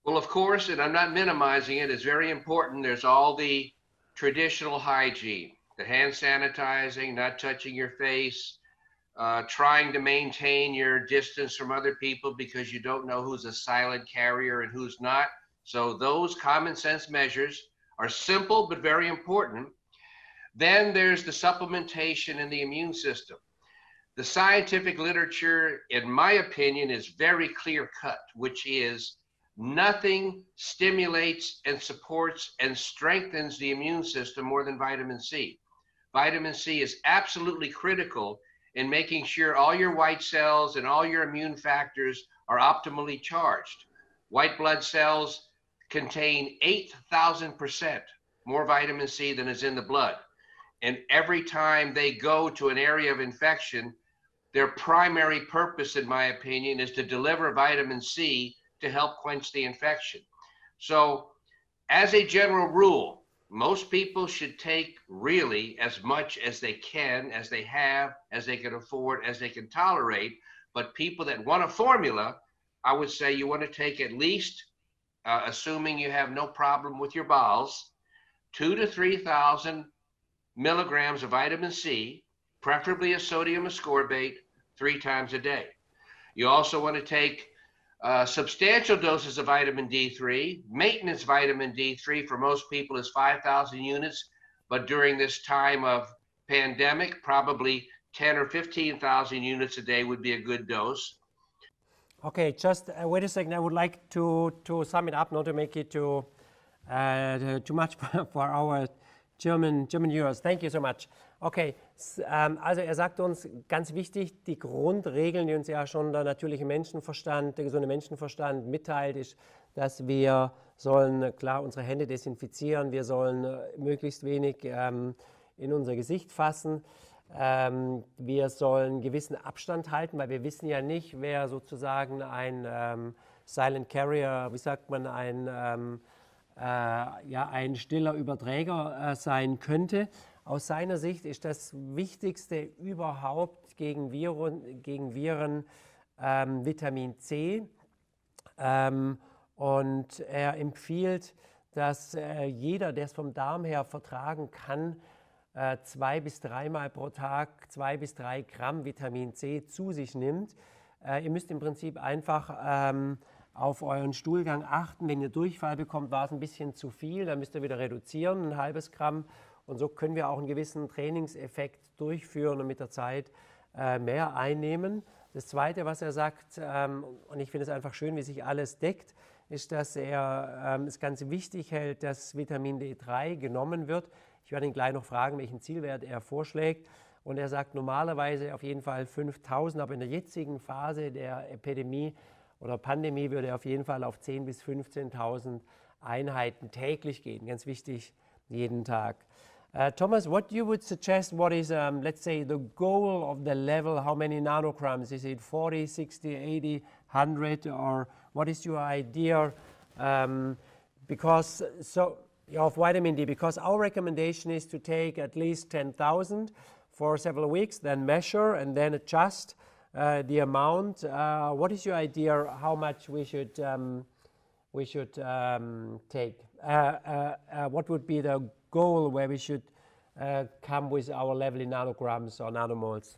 Well, of course, and I'm not minimizing it, it's very important. There's all the traditional hygiene, the hand sanitizing, not touching your face, trying to maintain your distance from other people because you don't know who's a silent carrier and who's not. So those common sense measures are simple but very important. Then there's the supplementation in the immune system. The scientific literature, in my opinion, is very clear cut, which is nothing stimulates and supports and strengthens the immune system more than vitamin C. Vitamin C is absolutely critical in making sure all your white cells and all your immune factors are optimally charged. White blood cells contain 8,000% more vitamin C than is in the blood. And every time they go to an area of infection, their primary purpose, in my opinion, is to deliver vitamin C to help quench the infection. So, as a general rule, most people should take really as much as they can, as they have, as they can afford, as they can tolerate. But people that want a formula, I would say you want to take at least, assuming you have no problem with your bowels, 2,000 to 3,000 milligrams of vitamin C, preferably a sodium ascorbate, 3 times a day. You also want to take substantial doses of vitamin D3. Maintenance vitamin D3 for most people is 5,000 units, but during this time of pandemic, probably 10 or 15,000 units a day would be a good dose. Okay, just wait a second. I would like to sum it up, not to make it too much for our German viewers. Thank you so much. Okay, also er sagt uns, ganz wichtig, die Grundregeln, die uns ja schon der natürliche Menschenverstand, der gesunde Menschenverstand mitteilt, ist, dass wir sollen, klar, unsere Hände desinfizieren, wir sollen möglichst wenig in unser Gesicht fassen, wir sollen gewissen Abstand halten, weil wir wissen ja nicht, wer sozusagen ein Silent Carrier, wie sagt man, ein stiller Überträger sein könnte. Aus seiner Sicht ist das Wichtigste überhaupt gegen Viren Vitamin C. Und er empfiehlt, dass jeder, der es vom Darm her vertragen kann, 2 bis 3 Mal pro Tag 2 bis 3 Gramm Vitamin C zu sich nimmt. Ihr müsst im Prinzip einfach auf euren Stuhlgang achten. Wenn ihr Durchfall bekommt, war es ein bisschen zu viel, dann müsst ihr wieder reduzieren, ein halbes Gramm. Und so können wir auch einen gewissen Trainingseffekt durchführen und mit der Zeit mehr einnehmen. Das Zweite, was er sagt, und ich finde es einfach schön, wie sich alles deckt, ist, dass er es ganz wichtig hält, dass Vitamin D3 genommen wird. Ich werde ihn gleich noch fragen, welchen Zielwert er vorschlägt. Und er sagt normalerweise auf jeden Fall 5.000, aber in der jetzigen Phase der Epidemie oder Pandemie würde er auf jeden Fall auf 10.000 bis 15.000 Einheiten täglich gehen. Ganz wichtig, jeden Tag. Thomas, what you would suggest, what is, let's say, the goal of the level? How many nanograms? Is it 40, 60, 80, 100? Or what is your idea? Because, so of vitamin D, because our recommendation is to take at least 10,000 for several weeks, then measure and then adjust the amount. What is your idea how much we should take? What would be the goal where we should come with our level in nanograms or nanomoles?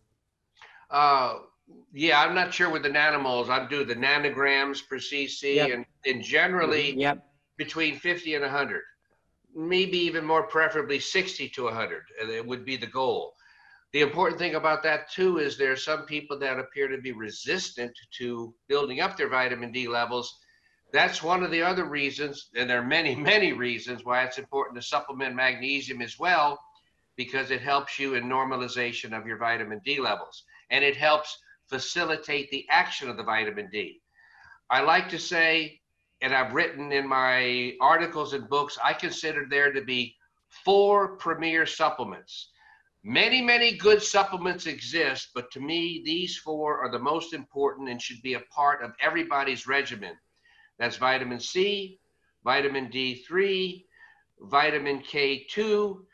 Yeah, I'm not sure with the nanomoles. I do the nanograms per cc, Yep. and generally Yep. between 50 and 100, maybe even more preferably 60 to 100. It would be the goal. The important thing about that too is there are some people that appear to be resistant to building up their vitamin D levels. That's one of the other reasons, and there are many, many reasons why it's important to supplement magnesium as well, because it helps you in normalization of your vitamin D levels, and it helps facilitate the action of the vitamin D. I like to say, and I've written in my articles and books, I consider there to be 4 premier supplements. Many, many good supplements exist, but to me, these 4 are the most important and should be a part of everybody's regimen. That's vitamin C, vitamin D3, vitamin K2,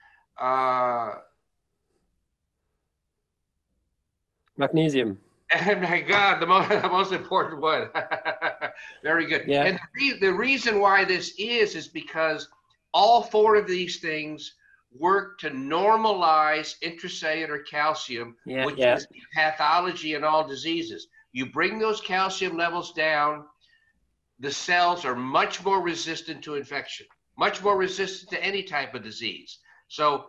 Magnesium. and my God, the most important one. Very good. Yeah. And the reason why this is because all 4 of these things work to normalize intracellular calcium, which is the pathology in all diseases. You bring those calcium levels down, the cells are much more resistant to infection, much more resistant to any type of disease. So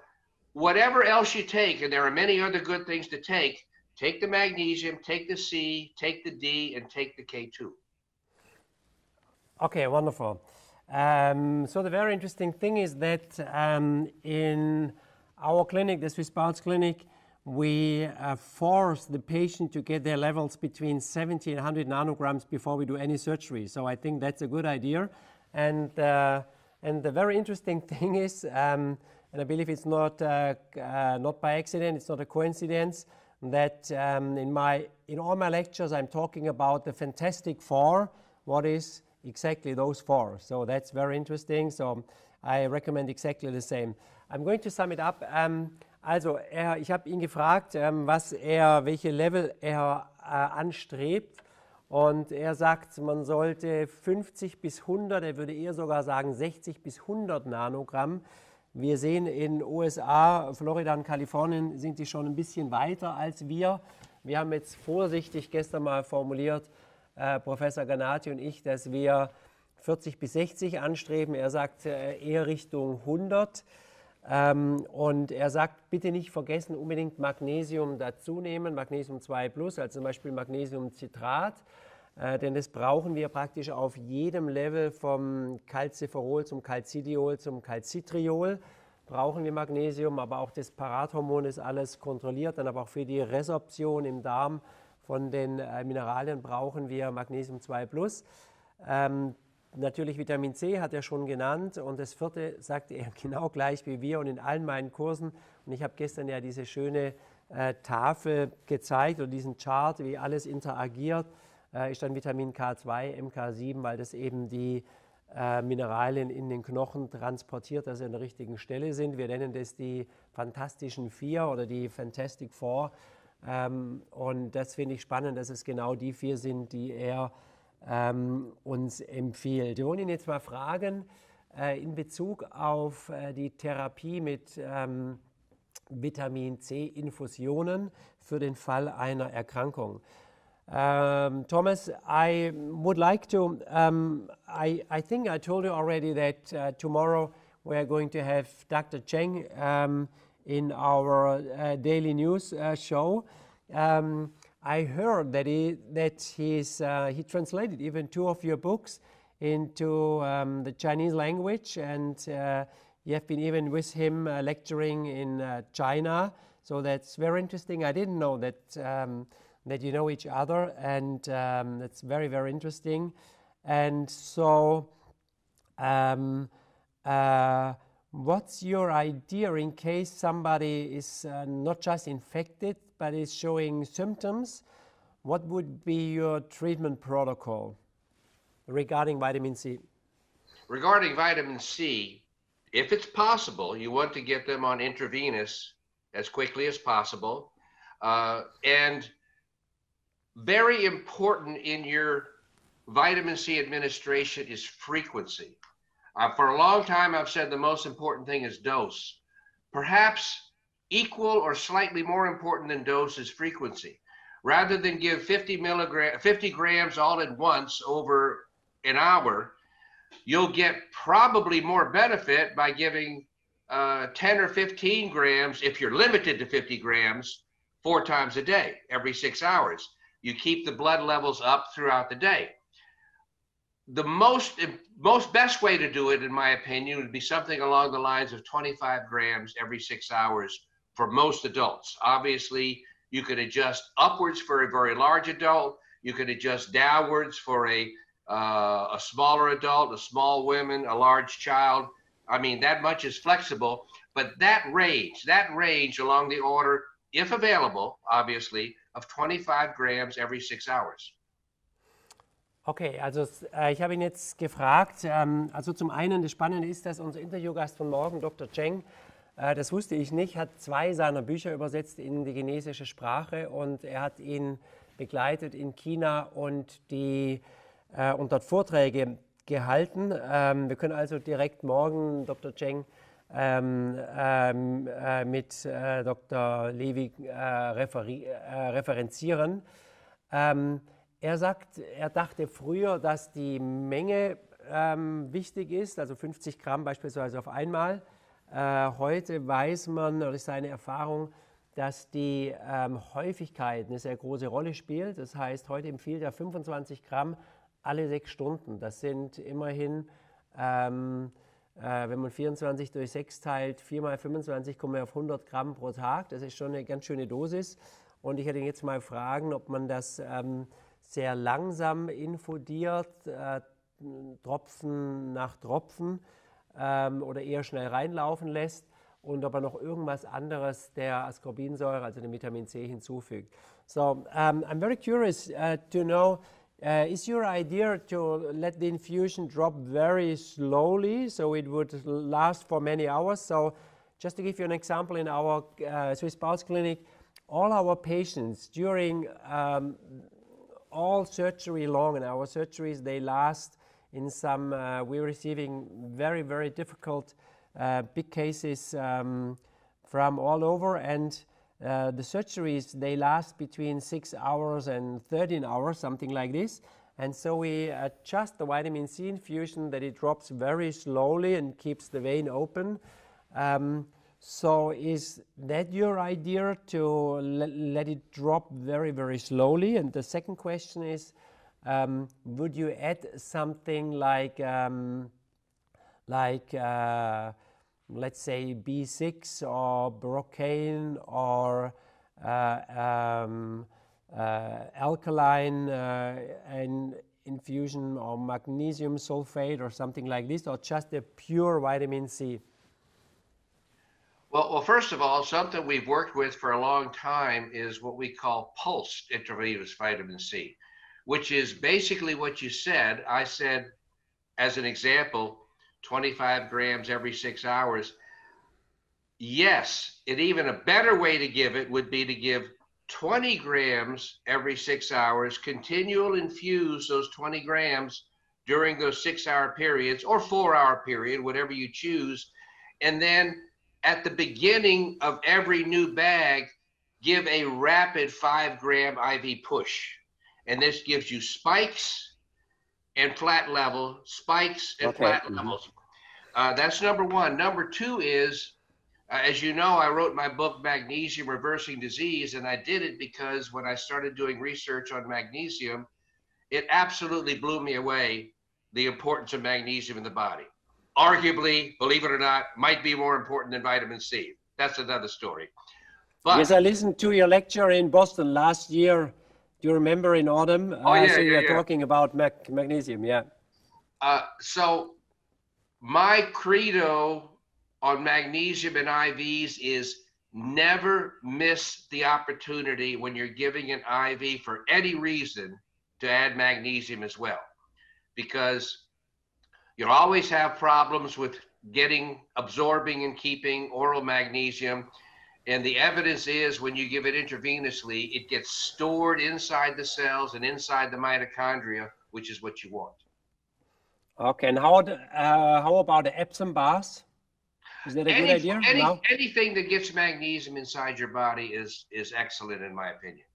whatever else you take, and there are many other good things to take the magnesium, take the C, take the D, and take the K2. Okay, wonderful. So the very interesting thing is that in our clinic, the SWISS BIOHEALTH clinic, we force the patient to get their levels between 70 and 100 nanograms before we do any surgery. So I think that's a good idea. And the very interesting thing is, and I believe it's not by accident, it's not a coincidence, that in all my lectures I'm talking about the Fantastic Four. What is exactly those 4? So that's very interesting. So I recommend exactly the same. I'm going to sum it up. Also, ich habe ihn gefragt, welche Level er anstrebt, und er sagt, man sollte 50 bis 100, er würde eher sogar sagen 60 bis 100 Nanogramm. Wir sehen in USA, Florida und Kalifornien sind die schon ein bisschen weiter als wir. Wir haben jetzt vorsichtig gestern mal formuliert, Professor Ganati und ich, dass wir 40 bis 60 anstreben. Er sagt eher Richtung 100. Und er sagt, bitte nicht vergessen, unbedingt Magnesium dazu nehmen, Magnesium 2+, also zum Beispiel Magnesiumcitrat, denn das brauchen wir praktisch auf jedem Level vom Calciferol zum Calcidiol zum Calcitriol. Brauchen wir Magnesium, aber auch das Parathormon ist alles kontrolliert, dann aber auch für die Resorption im Darm von den Mineralien brauchen wir Magnesium 2+. Natürlich Vitamin C hat er schon genannt, und das 4. sagte er genau gleich wie wir und in allen meinen Kursen. Und ich habe gestern ja diese schöne Tafel gezeigt oder diesen Chart, wie alles interagiert, ist dann Vitamin K2, MK7, weil das eben die Mineralien in den Knochen transportiert, dass sie an der richtigen Stelle sind. Wir nennen das die Fantastischen 4 oder die Fantastic Four. Und das finde ich spannend, dass es genau die 4 sind, die er uns empfiehlt. Wir wollen ihn jetzt mal fragen, in Bezug auf die Therapie mit Vitamin C-Infusionen für den Fall einer Erkrankung. Thomas, I would like to, I think I told you already that tomorrow we are going to have Dr. Cheng in our daily news show. I heard that he translated even 2 of your books into the Chinese language, and you have been even with him lecturing in China. So that's very interesting. I didn't know that you know each other, and that's very, very interesting. And so what's your idea in case somebody is not just infected but is showing symptoms? What would be your treatment protocol regarding vitamin C? Regarding vitamin C, if it's possible, you want to get them on intravenous as quickly as possible. And very important in your vitamin C administration is frequency. For a long time, I've said the most important thing is dose. Perhaps equal or slightly more important than dose is frequency. Rather than give 50 grams all at once over an hour, you'll get probably more benefit by giving 10 or 15 grams, if you're limited to 50 grams, 4 times a day, every 6 hours. You keep the blood levels up throughout the day. The most best way to do it, in my opinion, would be something along the lines of 25 grams every 6 hours for most adults. Obviously, you could adjust upwards for a very large adult. You could adjust downwards for a smaller adult, a small woman, a large child. I mean, that much is flexible, but that range along the order, if available, obviously, of 25 grams every 6 hours. Okay, also ich habe ihn jetzt gefragt, also zum einen, das Spannende ist, dass unser Interviewgast von morgen, Dr. Cheng, das wusste ich nicht, hat 2 seiner Bücher übersetzt in die chinesische Sprache und er hat ihn begleitet in China und dort Vorträge gehalten. Wir können also direkt morgen Dr. Cheng mit Dr. Levy referenzieren. Er sagt, er dachte früher, dass die Menge wichtig ist, also 50 Gramm beispielsweise auf einmal. Heute weiß man, oder ist seine Erfahrung, dass die Häufigkeit eine sehr große Rolle spielt. Das heißt, heute empfiehlt er 25 Gramm alle 6 Stunden. Das sind immerhin, wenn man 24 durch 6 teilt, 4 mal 25 kommen wir auf 100 Gramm pro Tag. Das ist schon eine ganz schöne Dosis. Und ich hätte ihn jetzt mal fragen, ob man das sehr langsam infundiert, Tropfen nach Tropfen, oder eher schnell reinlaufen lässt und ob er noch irgendwas anderes der Ascorbinsäure, also dem Vitamin C, hinzufügt. So, I'm very curious to know, is your idea to let the infusion drop very slowly so it would last for many hours? So, just to give you an example, in our Swiss Pulse Clinic, all our patients during all surgery long, and our surgeries, they last in some, we're receiving very, very difficult big cases from all over, and the surgeries, they last between 6 hours and 13 hours, something like this. And so we adjust the vitamin C infusion that it drops very slowly and keeps the vein open. So is that your idea, to let it drop very, very slowly? And the second question is, would you add something like let's say B6 or brocaine or alkaline infusion or magnesium sulfate or something like this, or just a pure vitamin C? Well, first of all, something we've worked with for a long time is what we call pulsed intravenous vitamin C, which is basically what you said. I said, as an example, 25 grams every 6 hours. Yes, and even a better way to give it would be to give 20 grams every 6 hours, continual infuse those 20 grams during those 6 hour periods or 4 hour period, whatever you choose. And then at the beginning of every new bag, give a rapid 5 gram IV push. And this gives you spikes and flat level, spikes and flat levels. That's number one. Number two is, as you know, I wrote my book, Magnesium Reversing Disease, and I did it because when I started doing research on magnesium, it absolutely blew me away, the importance of magnesium in the body. Arguably, believe it or not, might be more important than vitamin C. That's another story. But yes, I listened to your lecture in Boston last year. Do you remember, in autumn? So you were talking about magnesium, yeah. So my credo on magnesium and IVs is never miss the opportunity when you're giving an IV for any reason to add magnesium as well. Because You'll always have problems with absorbing and keeping oral magnesium. And the evidence is when you give it intravenously, it gets stored inside the cells and inside the mitochondria, which is what you want. Okay, and how about the Epsom baths? Is that a good idea? Anything that gets magnesium inside your body is excellent in my opinion.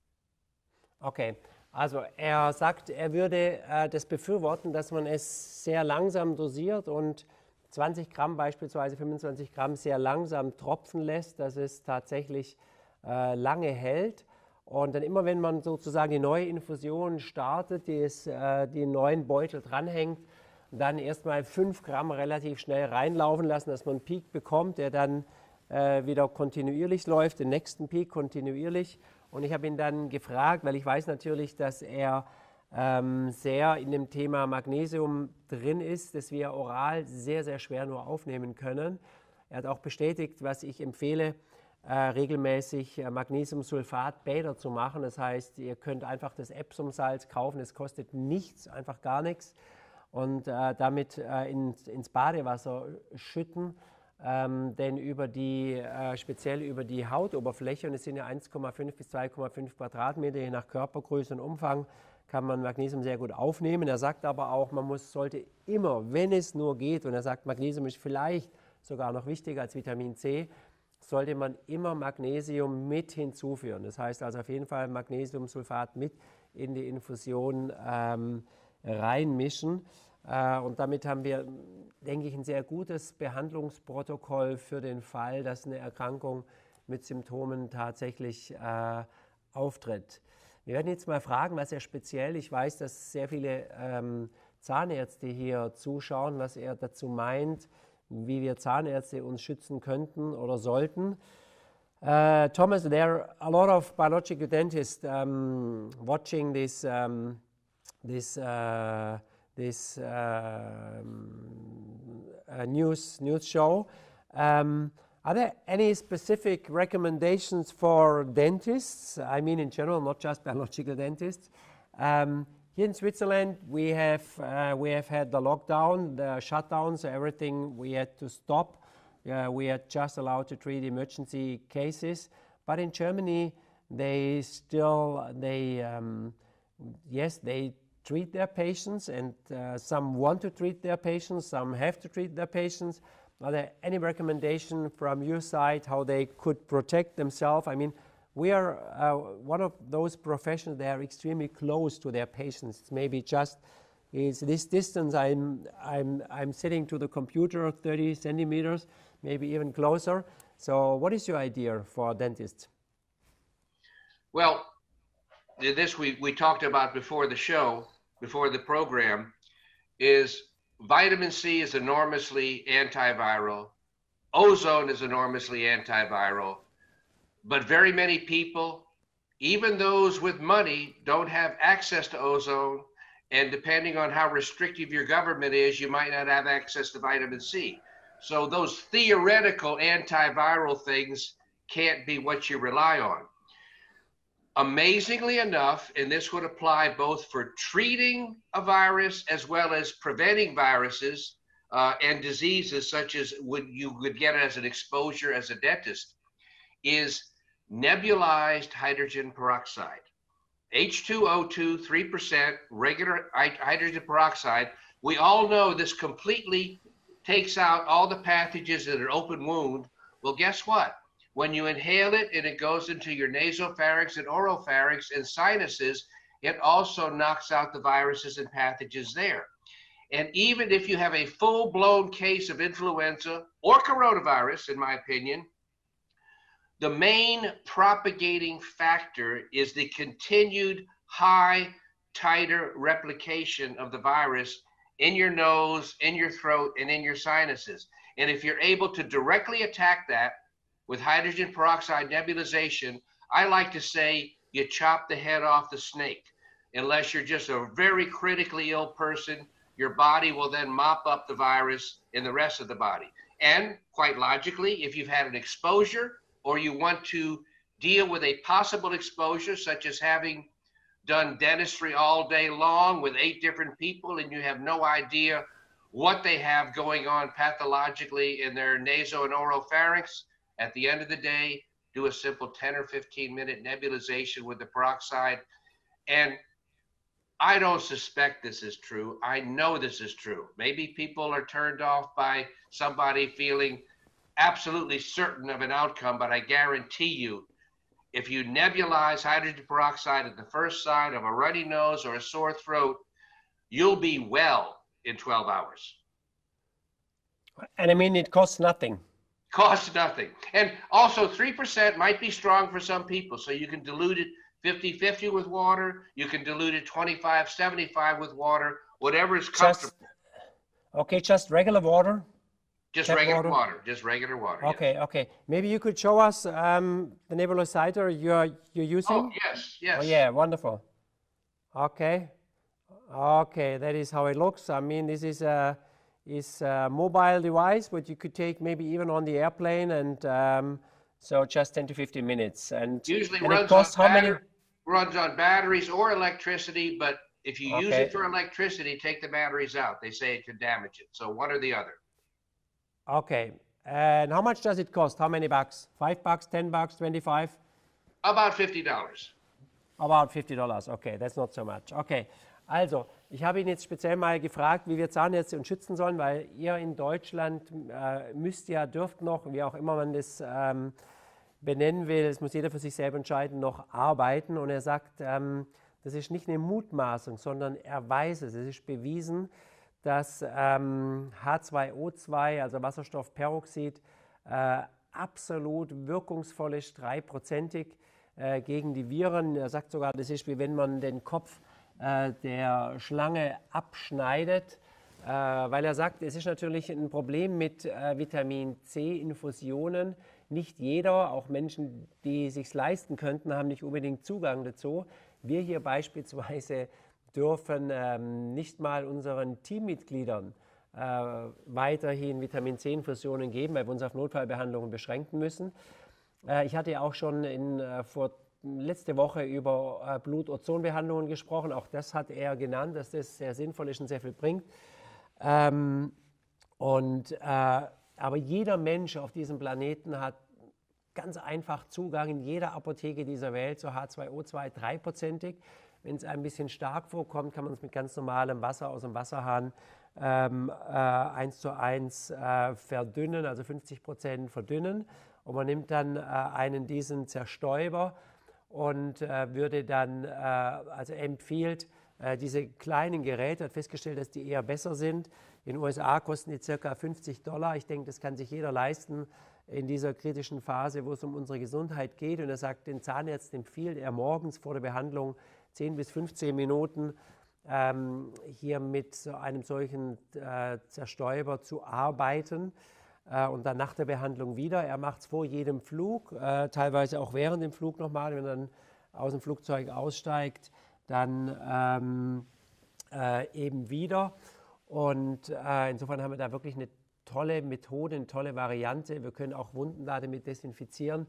Okay, also sagt, würde das befürworten, dass man es sehr langsam dosiert und 20 Gramm beispielsweise 25 Gramm sehr langsam tropfen lässt, dass es tatsächlich lange hält. Und dann immer, wenn man sozusagen die neue Infusion startet, die neuen Beutel dranhängt, dann erstmal 5 Gramm relativ schnell reinlaufen lassen, dass man einen Peak bekommt, der dann wieder kontinuierlich läuft, den nächsten Peak kontinuierlich. Und ich habe ihn dann gefragt, weil ich weiß natürlich, dass er sehr in dem Thema Magnesium drin ist, das wir oral sehr, sehr schwer nur aufnehmen können. Er hat auch bestätigt, was ich empfehle, regelmäßig Magnesiumsulfat-Bäder zu machen. Das heißt, ihr könnt einfach das Epsom-Salz kaufen, es kostet nichts, einfach gar nichts. Und damit ins Badewasser schütten, denn speziell über die Hautoberfläche, und es sind ja 1,5 bis 2,5 Quadratmeter, je nach Körpergröße und Umfang, kann man Magnesium sehr gut aufnehmen. Er sagt aber auch, sollte immer, wenn es nur geht, und er sagt, Magnesium ist vielleicht sogar noch wichtiger als Vitamin C, sollte man immer Magnesium mit hinzuführen. Das heißt also auf jeden Fall Magnesiumsulfat mit in die Infusion reinmischen. Und damit haben wir, denke ich, ein sehr gutes Behandlungsprotokoll für den Fall, dass eine Erkrankung mit Symptomen tatsächlich auftritt. Wir werden jetzt mal fragen, was er speziell, ich weiß, dass sehr viele Zahnärzte hier zuschauen, was er dazu meint, wie wir Zahnärzte uns schützen könnten oder sollten. Thomas, there are a lot of biological dentists watching this news show. Are there any specific recommendations for dentists? I mean, in general, not just biological dentists. Here in Switzerland, we have had the lockdown, the shutdown, so everything we had to stop. We are just allowed to treat emergency cases. But in Germany, they treat their patients, and some want to treat their patients, some have to treat their patients. Are there any recommendation from your side how they could protect themselves? I mean, we are one of those professions that are extremely close to their patients. Maybe just is this distance I'm sitting to the computer 30 centimeters, maybe even closer. So what is your idea for dentists? Well, this we talked about before the show, before the program, is vitamin C is enormously antiviral. Ozone is enormously antiviral. But very many people, even those with money, don't have access to ozone. And depending on how restrictive your government is, you might not have access to vitamin C. So those theoretical antiviral things can't be what you rely on. Amazingly enough, and this would apply both for treating a virus as well as preventing viruses and diseases such as you would get as an exposure as a dentist, is nebulized hydrogen peroxide. H2O2, 3%, regular hydrogen peroxide. We all know this completely takes out all the pathogens in an open wound. Well, guess what? When you inhale it and it goes into your nasopharynx and oropharynx and sinuses, it also knocks out the viruses and pathogens there. And even if you have a full-blown case of influenza or coronavirus, in my opinion, the main propagating factor is the continued high titer replication of the virus in your nose, in your throat, and in your sinuses. And if you're able to directly attack that with hydrogen peroxide nebulization, I like to say you chop the head off the snake. Unless you're just a very critically ill person, your body will then mop up the virus in the rest of the body. And quite logically, if you've had an exposure or you want to deal with a possible exposure, such as having done dentistry all day long with 8 different people and you have no idea what they have going on pathologically in their naso and oropharynx. At the end of the day, do a simple 10 or 15-minute nebulization with the peroxide. And I don't suspect this is true. I know this is true. Maybe people are turned off by somebody feeling absolutely certain of an outcome, but I guarantee you, if you nebulize hydrogen peroxide at the first sign of a runny nose or a sore throat, you'll be well in 12 hours. And I mean, it costs nothing. Costs nothing. And also 3% might be strong for some people, so you can dilute it 50-50 with water. You can dilute it 25-75 with water, whatever is comfortable. Just regular water? Just regular water. Just regular water. Okay, yes. Okay. Maybe you could show us the nebulizer you're using? Oh, yes. Oh, yeah, wonderful. Okay. Okay, that is how it looks. I mean, this is a mobile device, but you could take maybe even on the airplane, and so just 10 to 15 minutes. And usually and runs on batteries or electricity, but if you use it for electricity, take the batteries out. They say it could damage it. So one or the other. Okay. And how much does it cost? How many bucks? $5, $10, 25? About $50. About $50. Okay, that's not so much. Okay. Also, ich habe ihn jetzt speziell mal gefragt, wie wir Zahnärzte uns schützen sollen, weil ihr in Deutschland dürft noch, wie auch immer man das benennen will, das muss jeder für sich selber entscheiden, noch arbeiten. Und er sagt, das ist nicht eine Mutmaßung, sondern er weiß es. Es ist bewiesen, dass H2O2, also Wasserstoffperoxid, absolut wirkungsvoll ist, 3%ig gegen die Viren. Er sagt sogar, das ist wie wenn man den Kopf der Schlange abschneidet, weil er sagt, es ist natürlich ein Problem mit Vitamin C-Infusionen. Nicht jeder, auch Menschen, die es sich leisten könnten, haben nicht unbedingt Zugang dazu. Wir hier beispielsweise dürfen nicht mal unseren Teammitgliedern weiterhin Vitamin C-Infusionen geben, weil wir uns auf Notfallbehandlungen beschränken müssen. Ich hatte auch schon letzte Woche über Blut-Ozon-Behandlungen gesprochen. Auch das hat er genannt, dass das sehr sinnvoll ist und sehr viel bringt. Aber jeder Mensch auf diesem Planeten hat ganz einfach Zugang in jeder Apotheke dieser Welt zu H2O2 3%ig. Wenn es ein bisschen stark vorkommt, kann man es mit ganz normalem Wasser aus dem Wasserhahn 1:1 verdünnen, also 50% verdünnen. Und man nimmt dann einen diesen Zerstäuber und würde dann, also empfiehlt, diese kleinen Geräte, hat festgestellt, dass die eher besser sind. In den USA kosten die ca. $50. Ich denke, das kann sich jeder leisten in dieser kritischen Phase, wo es um unsere Gesundheit geht. Und er sagt, den Zahnärzten empfiehlt er morgens vor der Behandlung 10 bis 15 Minuten hier mit so einem solchen Zerstäuber zu arbeiten. Und dann nach der Behandlung wieder. Er macht es vor jedem Flug, teilweise auch während dem Flug nochmal, wenn er dann aus dem Flugzeug aussteigt, dann eben wieder. Und insofern haben wir da wirklich eine tolle Methode, eine tolle Variante. Wir können auch Wunden damit desinfizieren.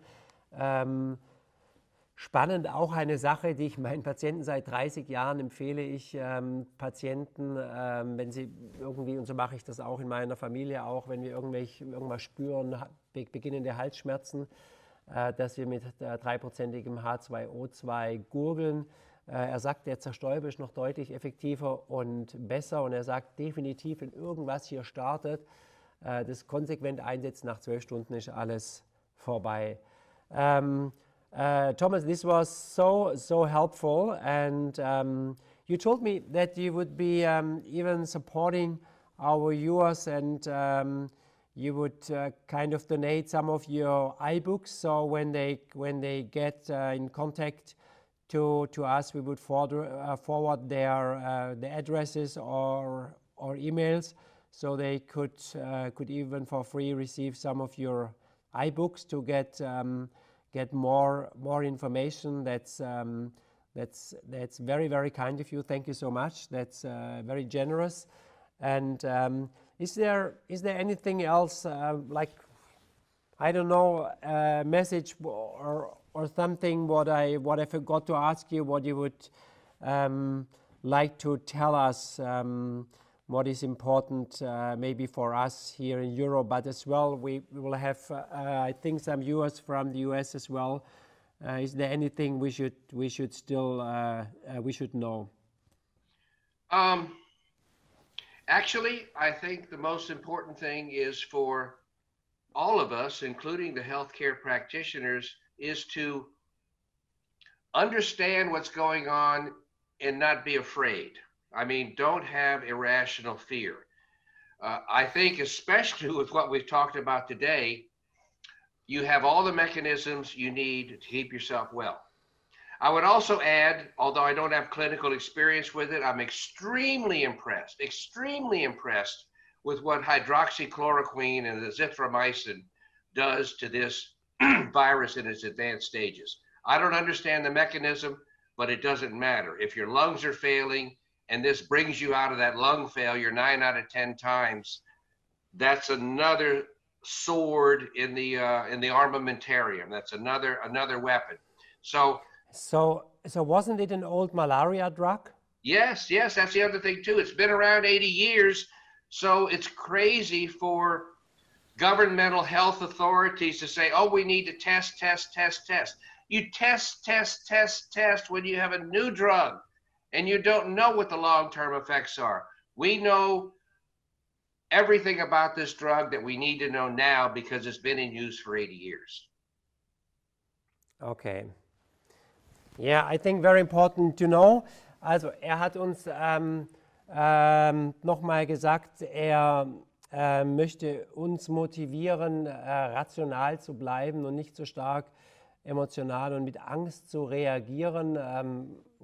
Spannend auch eine Sache, die ich meinen Patienten seit 30 Jahren empfehle. Ich Patienten, wenn sie irgendwie, und so mache ich das auch in meiner Familie auch, wenn wir irgendwas spüren, beginnende Halsschmerzen, dass wir mit 3%igem H2O2 gurgeln. Er sagt, der Zerstäuber ist noch deutlich effektiver und besser. Und er sagt definitiv, wenn irgendwas hier startet, das konsequent einsetzen, nach 12 Stunden ist alles vorbei. Thomas, this was so helpful, and you told me that you would be even supporting our viewers, and you would kind of donate some of your iBooks. So when they get in contact to us, we would forward their addresses or emails, so they could even for free receive some of your iBooks to get more information. That's very, very kind of you. Thank you so much. That's very generous. And is there anything else, like, I don't know, a message or something what I forgot to ask you, what you would like to tell us what is important maybe for us here in Europe, but as well we will have, I think, some viewers from the US as well. Is there anything we should still know? Actually, I think the most important thing is for all of us, including the healthcare practitioners, is to understand what's going on and not be afraid. I mean, don't have irrational fear. I think especially with what we've talked about today, you have all the mechanisms you need to keep yourself well. I would also add, although I don't have clinical experience with it, I'm extremely impressed with what hydroxychloroquine and azithromycin does to this virus in its advanced stages. I don't understand the mechanism, but it doesn't matter. If your lungs are failing and this brings you out of that lung failure 9 out of 10 times, that's another sword in the armamentarium. That's another weapon. So wasn't it an old malaria drug? Yes, that's the other thing too. It's been around 80 years, so it's crazy for governmental health authorities to say, oh, we need to test. You test when you have a new drug and you don't know what the long-term effects are. We know everything about this drug that we need to know now because it's been in use for 80 years. Okay. Yeah, I think very important to know. Also hat uns nochmal gesagt, möchte uns motivieren, rational zu bleiben und nicht so stark emotional und mit Angst zu reagieren.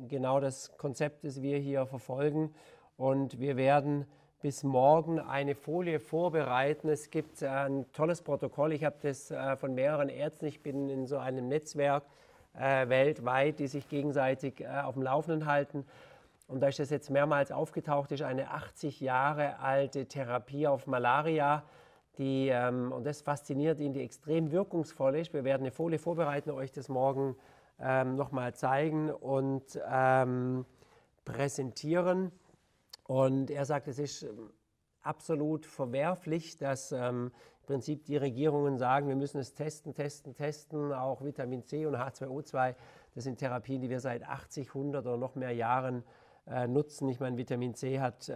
Genau das Konzept, das wir hier verfolgen. Und wir werden bis morgen eine Folie vorbereiten. Es gibt ein tolles Protokoll. Ich habe das von mehreren Ärzten. Ich bin in so einem Netzwerk weltweit, die sich gegenseitig auf dem Laufenden halten. Und da ist das jetzt mehrmals aufgetaucht, ist eine 80 Jahre alte Therapie auf Malaria, die, und das fasziniert ihn, die extrem wirkungsvoll ist. Wir werden eine Folie vorbereiten, euch das morgen nochmal zeigen und präsentieren. Und er sagt, es ist absolut verwerflich, dass im Prinzip die Regierungen sagen, wir müssen es testen, auch Vitamin C und H2O2, das sind Therapien, die wir seit 80, 100 oder noch mehr Jahren nutzen. Ich meine, Vitamin C hat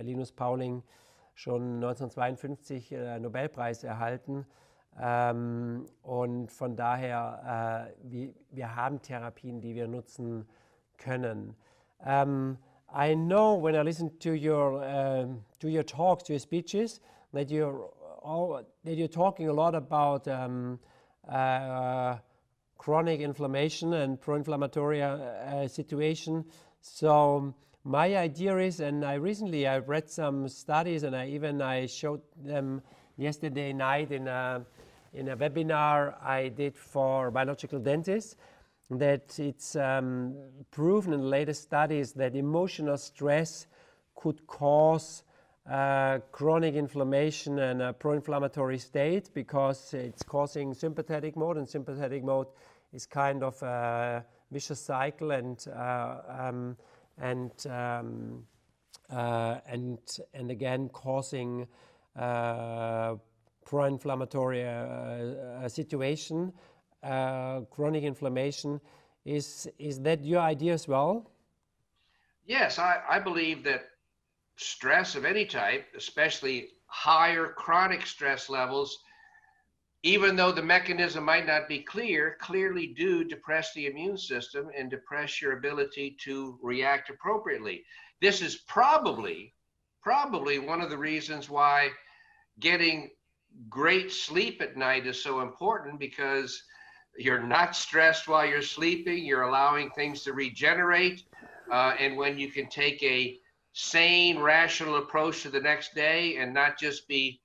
Linus Pauling schon 1952 Nobelpreis erhalten. Und von daher, wir haben Therapien, die wir nutzen können. I know when I listen to your talks, to your speeches, that you're talking a lot about chronic inflammation and pro-inflammatory situation. So my idea is, and I read some studies, and I showed them yesterday night in a webinar I did for biological dentists, that it's proven in the latest studies that emotional stress could cause chronic inflammation and a pro-inflammatory state because it's causing sympathetic mode, and sympathetic mode is kind of a vicious cycle and again causing pro-inflammatory situation, chronic inflammation. Is that your idea as well? Yes, I believe that stress of any type, especially higher chronic stress levels, even though the mechanism might not be clear, clearly do depress the immune system and depress your ability to react appropriately. This is probably one of the reasons why getting great sleep at night is so important, because you're not stressed while you're sleeping, you're allowing things to regenerate, and when you can take a sane, rational approach to the next day and not just be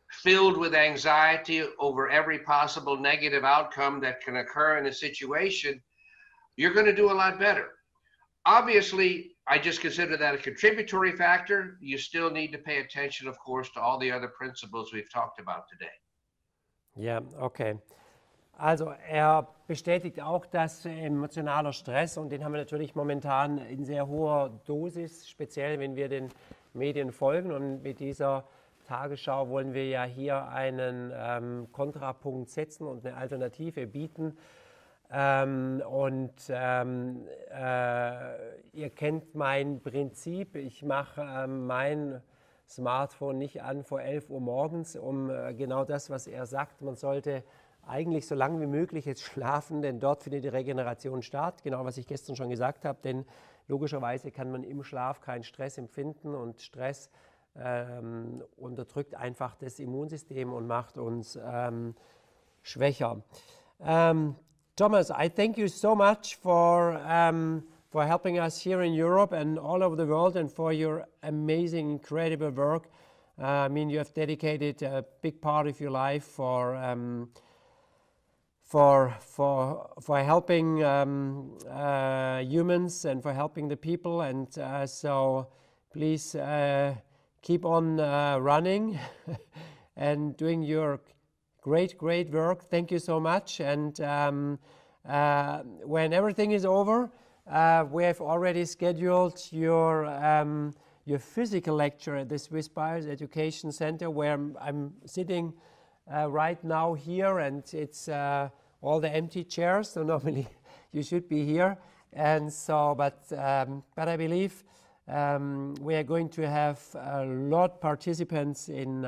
filled with anxiety over every possible negative outcome that can occur in a situation, you're going to do a lot better. Obviously, I just consider that a contributory factor. You still need to pay attention, of course, to all the other principles we've talked about today. Yeah, okay. Also er bestätigt auch, dass emotionaler Stress, und den haben wir natürlich momentan in sehr hoher Dosis, speziell wenn wir den Medien folgen. Und mit dieser Tagesschau wollen wir ja hier einen Kontrapunkt setzen und eine Alternative bieten. Ihr kennt mein Prinzip. Ich mache mein Smartphone nicht an vor 11 Uhr morgens, um genau das, was er sagt. Man sollte eigentlich so lange wie möglich jetzt schlafen, denn dort findet die Regeneration statt. Genau, was ich gestern schon gesagt habe, denn logischerweise kann man im Schlaf keinen Stress empfinden, und Stress unterdrückt einfach das Immunsystem und macht uns schwächer. Thomas, I thank you so much for helping us here in Europe and all over the world, and for your amazing, incredible work. I mean, you have dedicated a big part of your life for helping humans and for helping the people, and so please keep on running and doing your great work. Thank you so much. And when everything is over, we have already scheduled your physical lecture at the SWISS BIOHEALTH Education Center, where I'm sitting right now here, and it's all the empty chairs, so normally you should be here. And so, but I believe we are going to have a lot of participants in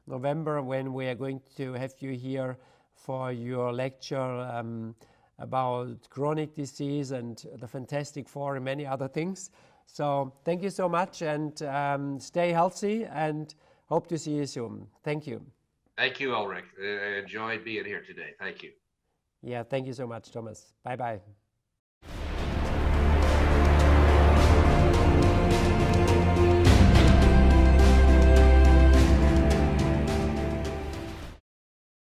November, when we are going to have you here for your lecture about chronic disease and the Fantastic Four and many other things. So thank you so much, and stay healthy, and hope to see you soon. Thank you. Thank you, Ulrich. I enjoyed being here today. Thank you. Yeah, thank you so much, Thomas. Bye-bye.